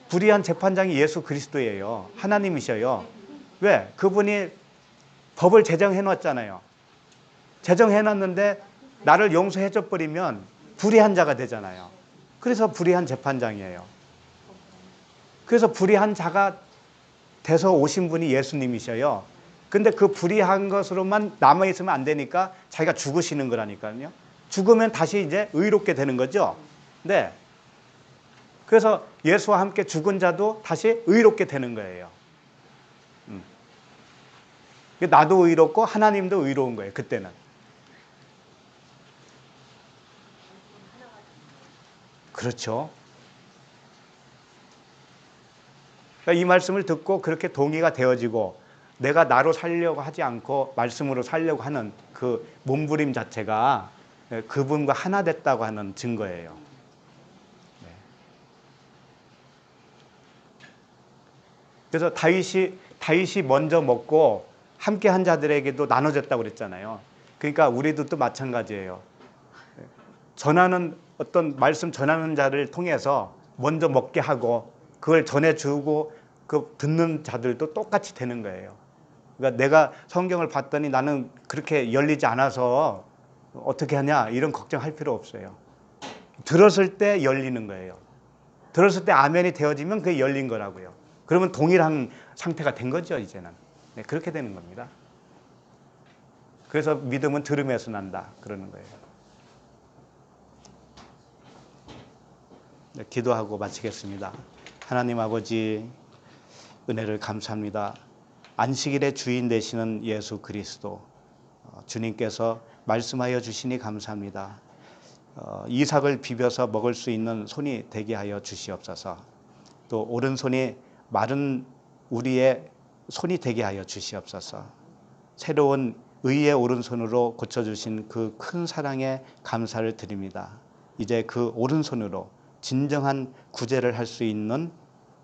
불의한 재판장이 예수 그리스도예요. 하나님이셔요. 왜? 그분이 법을 제정해 놨잖아요. 제정해 놨는데 나를 용서해 줘 버리면 불의한 자가 되잖아요. 그래서 불의한 재판장이에요. 그래서 불의한 자가 돼서 오신 분이 예수님이셔요. 근데 그 불의한 것으로만 남아있으면 안 되니까 자기가 죽으시는 거라니까요. 죽으면 다시 이제 의롭게 되는 거죠. 네. 그래서 예수와 함께 죽은 자도 다시 의롭게 되는 거예요. 나도 의롭고 하나님도 의로운 거예요. 그때는. 그렇죠. 그러니까 이 말씀을 듣고 그렇게 동의가 되어지고 내가 나로 살려고 하지 않고 말씀으로 살려고 하는 그 몸부림 자체가 그분과 하나 됐다고 하는 증거예요. 네. 그래서 다윗이 먼저 먹고 함께 한 자들에게도 나눠졌다고 그랬잖아요. 그러니까 우리도 또 마찬가지예요. 어떤 말씀 전하는 자를 통해서 먼저 먹게 하고 그걸 전해주고 그 듣는 자들도 똑같이 되는 거예요. 그러니까 내가 성경을 봤더니 나는 그렇게 열리지 않아서 어떻게 하냐 이런 걱정할 필요 없어요. 들었을 때 열리는 거예요. 들었을 때 아멘이 되어지면 그게 열린 거라고요. 그러면 동일한 상태가 된 거죠 이제는. 네, 그렇게 되는 겁니다. 그래서 믿음은 들음에서 난다 그러는 거예요. 네, 기도하고 마치겠습니다. 하나님 아버지 은혜를 감사합니다. 안식일의 주인 되시는 예수 그리스도 주님께서 말씀하여 주시니 감사합니다. 이삭을 비벼서 먹을 수 있는 손이 되게 하여 주시옵소서. 또 오른손이 마른 우리의 손이 되게 하여 주시옵소서. 새로운 의의 오른손으로 고쳐주신 그 큰 사랑에 감사를 드립니다. 이제 그 오른손으로 진정한 구제를 할 수 있는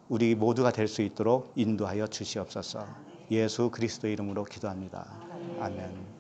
우리 모두가 될 수 있도록 인도하여 주시옵소서. 예수 그리스도의 이름으로 기도합니다. 아멘.